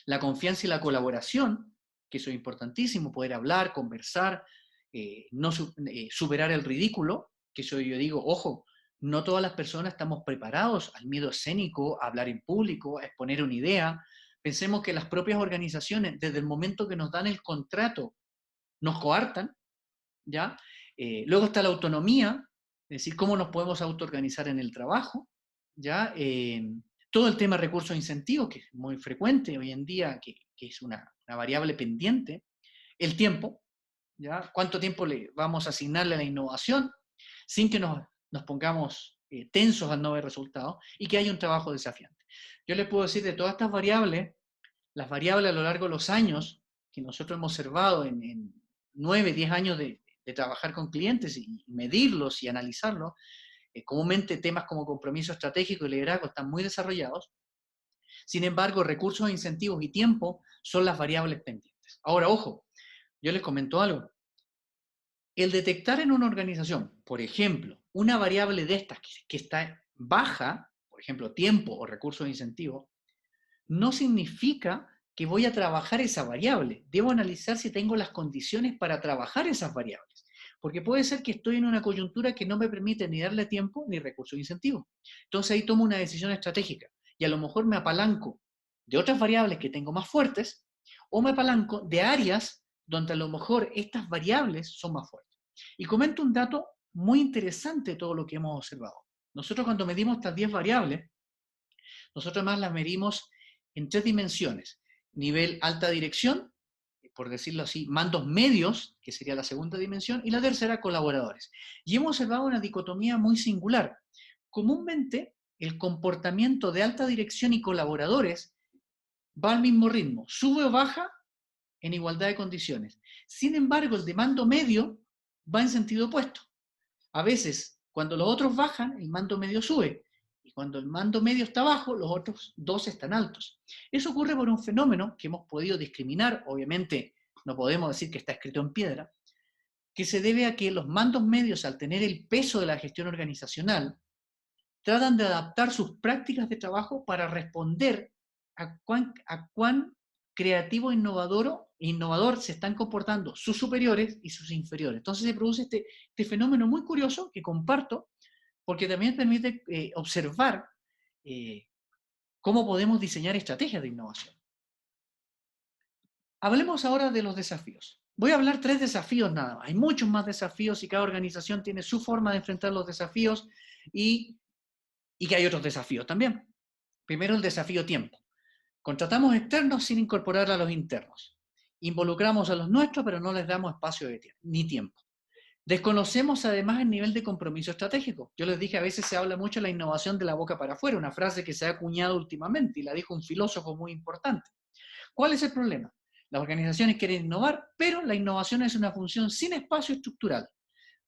la confianza y la colaboración, que eso es importantísimo, poder hablar, conversar, no superar el ridículo, que eso yo digo, ojo, no todas las personas estamos preparados al miedo escénico, a hablar en público, a exponer una idea. Pensemos que las propias organizaciones, desde el momento que nos dan el contrato, nos coartan, ¿ya? Luego está la autonomía, es decir, cómo nos podemos autoorganizar en el trabajo, ¿ya? Todo el tema de recursos e incentivos, que es muy frecuente hoy en día, que es una variable pendiente. El tiempo, ¿ya? ¿Cuánto tiempo le vamos a asignarle a la innovación sin que nos pongamos tensos al no ver resultados y que haya un trabajo desafiante? Yo les puedo decir de todas estas variables, las variables a lo largo de los años que nosotros hemos observado en 9, 10 años de trabajar con clientes y medirlos y analizarlos, comúnmente temas como compromiso estratégico y liderazgo están muy desarrollados. Sin embargo, recursos, incentivos y tiempo son las variables pendientes. Ahora, ojo, yo les comento algo. El detectar en una organización, por ejemplo, una variable de estas que está baja, por ejemplo, tiempo o recursos de incentivo, no significa que voy a trabajar esa variable. Debo analizar si tengo las condiciones para trabajar esas variables. Porque puede ser que estoy en una coyuntura que no me permite ni darle tiempo ni recursos de incentivo. Entonces ahí tomo una decisión estratégica y a lo mejor me apalanco de otras variables que tengo más fuertes o me apalanco de áreas donde a lo mejor estas variables son más fuertes. Y comento un dato muy interesante de todo lo que hemos observado. Nosotros cuando medimos estas 10 variables, nosotros más las medimos en 3 dimensiones. Nivel alta dirección, por decirlo así, mandos medios, que sería la segunda dimensión, y la tercera, colaboradores. Y hemos observado una dicotomía muy singular. Comúnmente, el comportamiento de alta dirección y colaboradores va al mismo ritmo, sube o baja en igualdad de condiciones. Sin embargo, el de mando medio va en sentido opuesto. A veces, cuando los otros bajan, el mando medio sube. Y cuando el mando medio está bajo, los otros dos están altos. Eso ocurre por un fenómeno que hemos podido discriminar, obviamente no podemos decir que está escrito en piedra, que se debe a que los mandos medios, al tener el peso de la gestión organizacional, tratan de adaptar sus prácticas de trabajo para responder a cuán creativo e innovador se están comportando sus superiores y sus inferiores. Entonces se produce este fenómeno muy curioso que comparto, porque también permite observar cómo podemos diseñar estrategias de innovación. Hablemos ahora de los desafíos. Voy a hablar 3 desafíos nada más. Hay muchos más desafíos y cada organización tiene su forma de enfrentar los desafíos y que hay otros desafíos también. Primero, el desafío tiempo. Contratamos externos sin incorporar a los internos. Involucramos a los nuestros, pero no les damos espacio ni tiempo. Desconocemos además el nivel de compromiso estratégico. Yo les dije, a veces se habla mucho de la innovación de la boca para afuera, una frase que se ha acuñado últimamente y la dijo un filósofo muy importante. ¿Cuál es el problema? Las organizaciones quieren innovar, pero la innovación es una función sin espacio estructural,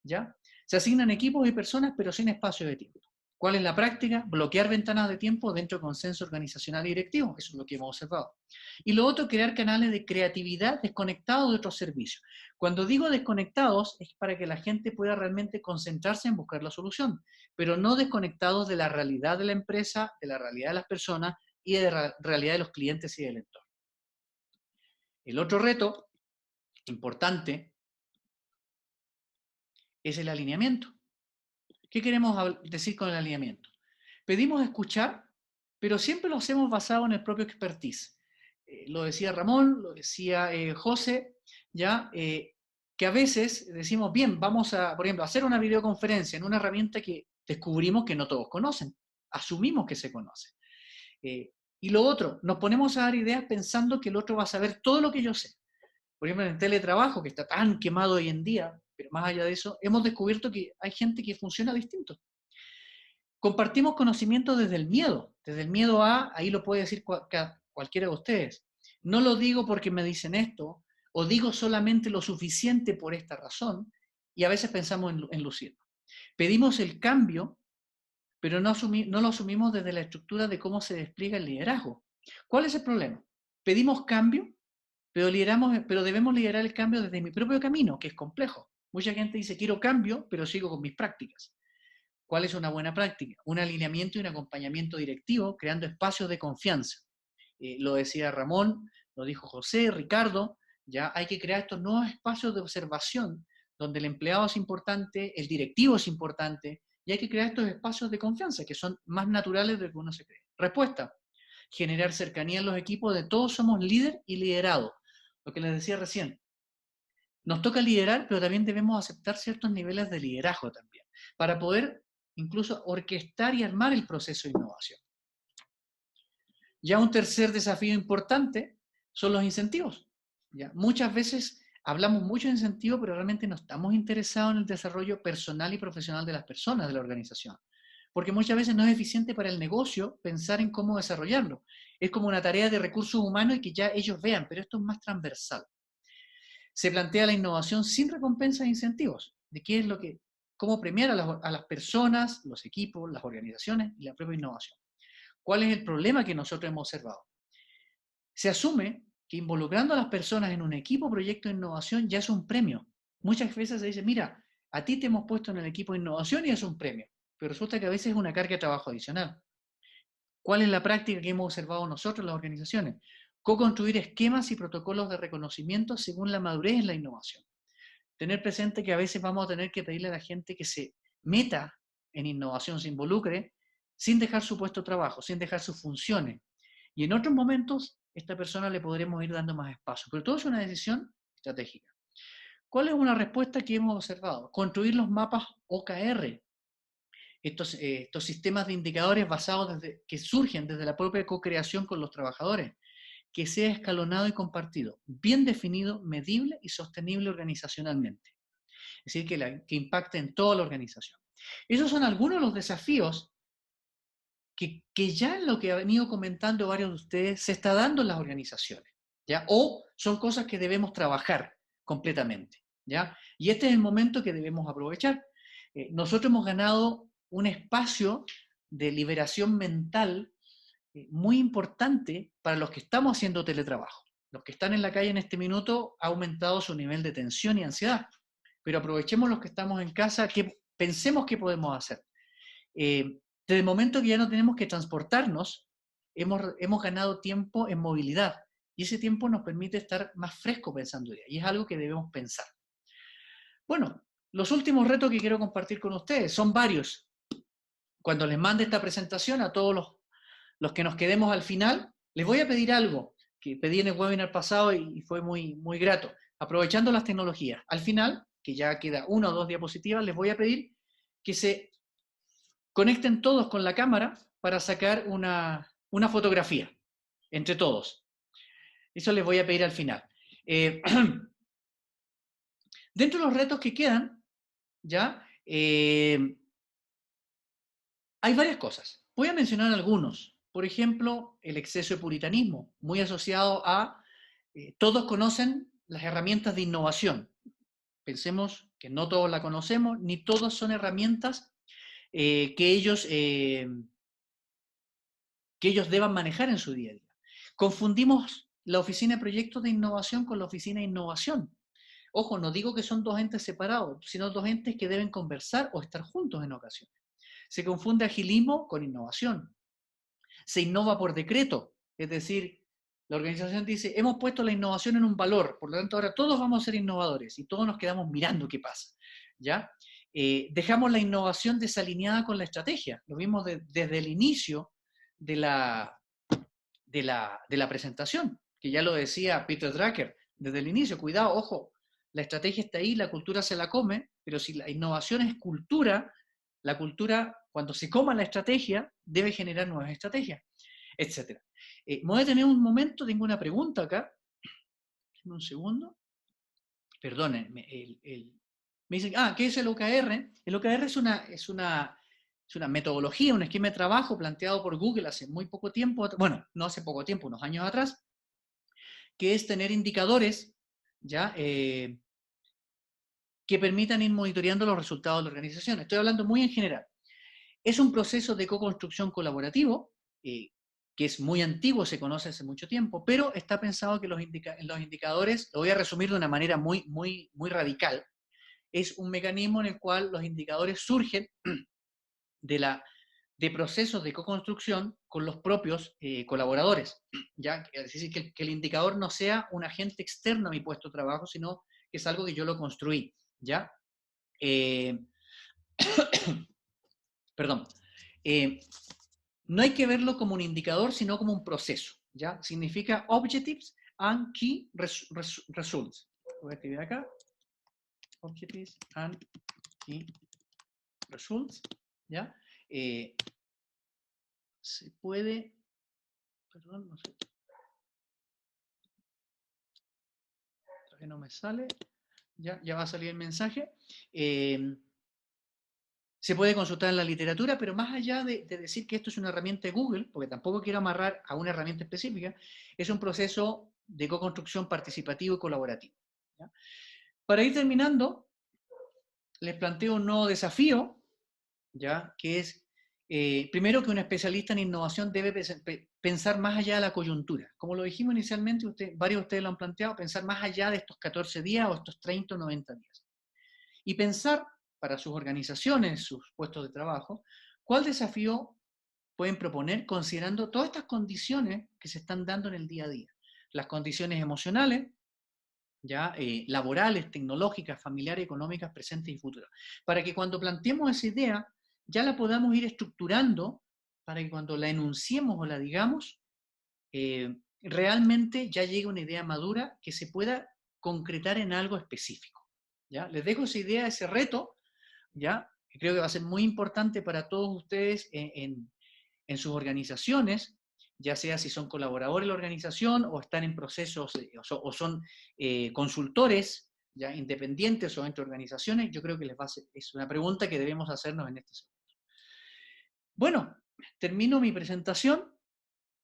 ¿ya? Se asignan equipos y personas, pero sin espacio de tiempo. ¿Cuál es la práctica? Bloquear ventanas de tiempo dentro del consenso organizacional y directivo. Eso es lo que hemos observado. Y lo otro, crear canales de creatividad desconectados de otros servicios. Cuando digo desconectados, es para que la gente pueda realmente concentrarse en buscar la solución, pero no desconectados de la realidad de la empresa, de la realidad de las personas y de la realidad de los clientes y del entorno. El otro reto importante es el alineamiento. ¿Qué queremos decir con el alineamiento? Pedimos escuchar, pero siempre lo hacemos basado en el propio expertise. Lo decía Ramón, lo decía José, ya, que a veces decimos, bien, vamos a, por ejemplo, a hacer una videoconferencia en una herramienta que descubrimos que no todos conocen, asumimos que se conoce. Y lo otro, nos ponemos a dar ideas pensando que el otro va a saber todo lo que yo sé. Por ejemplo, en el teletrabajo, que está tan quemado hoy en día, pero más allá de eso, hemos descubierto que hay gente que funciona distinto. Compartimos conocimiento desde el miedo a, ahí lo puede decir cualquiera de ustedes. No lo digo porque me dicen esto, o digo solamente lo suficiente por esta razón, y a veces pensamos en lucirnos. Pedimos el cambio, pero no lo asumimos desde la estructura de cómo se despliega el liderazgo. ¿Cuál es el problema? Pedimos cambio, pero debemos liderar el cambio desde mi propio camino, que es complejo. Mucha gente dice, quiero cambio, pero sigo con mis prácticas. ¿Cuál es una buena práctica? Un alineamiento y un acompañamiento directivo, creando espacios de confianza. Lo decía Ramón, lo dijo José, Ricardo, ya hay que crear estos nuevos espacios de observación, donde el empleado es importante, el directivo es importante, y hay que crear estos espacios de confianza, que son más naturales de lo que uno se cree. Respuesta, generar cercanía en los equipos de todos somos líder y liderado. Lo que les decía recién, nos toca liderar, pero también debemos aceptar ciertos niveles de liderazgo también, para poder incluso orquestar y armar el proceso de innovación. Ya un tercer desafío importante son los incentivos. ¿Ya? Muchas veces hablamos mucho de incentivos, pero realmente no estamos interesados en el desarrollo personal y profesional de las personas de la organización. Porque muchas veces no es eficiente para el negocio pensar en cómo desarrollarlo. Es como una tarea de recursos humanos y que ya ellos vean, pero esto es más transversal. Se plantea la innovación sin recompensas e incentivos, de qué es lo que, cómo premiar a las personas, los equipos, las organizaciones y la propia innovación. ¿Cuál es el problema que nosotros hemos observado? Se asume que involucrando a las personas en un equipo proyecto de innovación ya es un premio. Muchas veces se dice, mira, a ti te hemos puesto en el equipo de innovación y es un premio, pero resulta que a veces es una carga de trabajo adicional. ¿Cuál es la práctica que hemos observado nosotros en las organizaciones? Co-construir esquemas y protocolos de reconocimiento según la madurez en la innovación. Tener presente que a veces vamos a tener que pedirle a la gente que se meta en innovación, se involucre, sin dejar su puesto de trabajo, sin dejar sus funciones. Y en otros momentos, esta persona le podremos ir dando más espacio. Pero todo es una decisión estratégica. ¿Cuál es una respuesta que hemos observado? Construir los mapas OKR, estos sistemas de indicadores basados que surgen desde la propia co-creación con los trabajadores, que sea escalonado y compartido, bien definido, medible y sostenible organizacionalmente. Es decir, que impacte en toda la organización. Esos son algunos de los desafíos que ya en lo que han venido comentando varios de ustedes se está dando en las organizaciones, ¿ya? O son cosas que debemos trabajar completamente, ¿ya? Y este es el momento que debemos aprovechar. Nosotros hemos ganado un espacio de liberación mental muy importante para los que estamos haciendo teletrabajo. Los que están en la calle en este minuto ha aumentado su nivel de tensión y ansiedad, pero aprovechemos los que estamos en casa, que pensemos qué podemos hacer. Desde el momento que ya no tenemos que transportarnos, hemos ganado tiempo en movilidad y ese tiempo nos permite estar más fresco pensando ya, y es algo que debemos pensar. Bueno, los últimos retos que quiero compartir con ustedes son varios. Cuando les mande esta presentación a todos los que nos quedemos al final, les voy a pedir algo que pedí en el webinar pasado y fue muy, muy grato. Aprovechando las tecnologías, al final, que ya queda una o dos diapositivas, les voy a pedir que se conecten todos con la cámara para sacar una fotografía entre todos. Eso les voy a pedir al final. Dentro de los retos que quedan, ¿ya? Hay varias cosas. Voy a mencionar algunos. Por ejemplo, el exceso de puritanismo, muy asociado a todos conocen las herramientas de innovación. Pensemos que no todos la conocemos, ni todas son herramientas que ellos deban manejar en su día a día. Confundimos la oficina de proyectos de innovación con la oficina de innovación. Ojo, no digo que son dos entes separados, sino dos entes que deben conversar o estar juntos en ocasiones. Se confunde agilismo con innovación. Se innova por decreto, es decir, la organización dice, hemos puesto la innovación en un valor, por lo tanto ahora todos vamos a ser innovadores y todos nos quedamos mirando qué pasa, ¿ya? Dejamos la innovación desalineada con la estrategia, lo vimos desde el inicio de la presentación, que ya lo decía Peter Drucker desde el inicio, cuidado, ojo, la estrategia está ahí, la cultura se la come, pero si la innovación es cultura, la cultura, cuando se coma la estrategia, debe generar nuevas estrategias, etc. Me voy a tener un momento, tengo una pregunta acá, un segundo, perdonen, me dicen, ¿qué es el OKR? El OKR es una metodología, un esquema de trabajo planteado por Google hace muy poco tiempo, bueno, no hace poco tiempo, unos años atrás, que es tener indicadores ¿ya? Que permitan ir monitoreando los resultados de la organización. Estoy hablando muy en general. Es un proceso de co-construcción colaborativo, que es muy antiguo, se conoce hace mucho tiempo, pero está pensado que los indicadores, lo voy a resumir de una manera muy radical, es un mecanismo en el cual los indicadores surgen de procesos de co-construcción con los propios colaboradores. ¿Ya? Es decir, que el indicador no sea un agente externo a mi puesto de trabajo, sino que es algo que yo lo construí. ¿Ya? Eh, perdón. Eh, no hay que verlo como un indicador, sino como un proceso. ¿Ya? Significa Objectives and Key Results. Voy a escribir acá. Objectives and Key Results. ¿Ya? Se puede, perdón, no sé, todavía no me sale, ya va a salir el mensaje. Se puede consultar en la literatura, pero más allá de decir que esto es una herramienta de Google, porque tampoco quiero amarrar a una herramienta específica, es un proceso de co-construcción participativo y colaborativo. ¿Ya? Para ir terminando, les planteo un nuevo desafío, ¿ya? Que es, primero, que un especialista en innovación debe pensar más allá de la coyuntura. Como lo dijimos inicialmente, varios de ustedes lo han planteado, pensar más allá de estos 14 días o estos 30 o 90 días. Y pensar para sus organizaciones, sus puestos de trabajo, cuál desafío pueden proponer considerando todas estas condiciones que se están dando en el día a día. Las condiciones emocionales, ya laborales, tecnológicas, familiares, económicas, presentes y futuras. Para que cuando planteemos esa idea, ya la podamos ir estructurando para que cuando la enunciemos o la digamos, realmente ya llegue una idea madura que se pueda concretar en algo específico. ¿Ya? Les dejo esa idea, ese reto, ¿ya? Que creo que va a ser muy importante para todos ustedes en sus organizaciones, ya sea si son colaboradores de la organización o están en procesos o son consultores ya independientes o entre organizaciones. Yo creo que es una pregunta que debemos hacernos en este segundo. Bueno, termino mi presentación.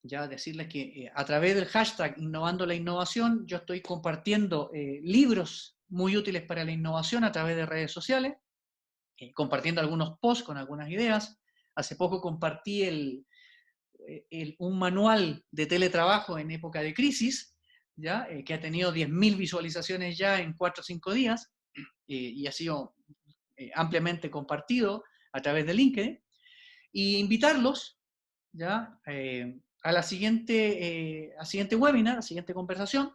Ya decirles que a través del hashtag Innovando la Innovación, yo estoy compartiendo libros muy útiles para la innovación a través de redes sociales, compartiendo algunos posts con algunas ideas. Hace poco compartí un manual de teletrabajo en época de crisis, ¿ya? Que ha tenido 10.000 visualizaciones ya en 4 o 5 días, y ha sido ampliamente compartido a través de LinkedIn. Y invitarlos, ¿ya? Al siguiente webinar, a la siguiente conversación,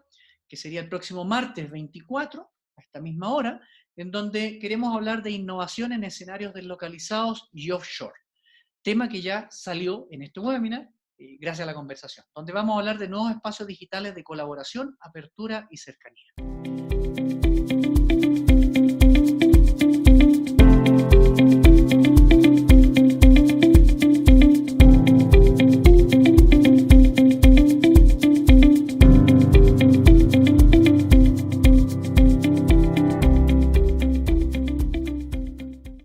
que sería el próximo martes 24, a esta misma hora, en donde queremos hablar de innovación en escenarios deslocalizados y offshore. Tema que ya salió en este webinar, gracias a la conversación, donde vamos a hablar de nuevos espacios digitales de colaboración, apertura y cercanía.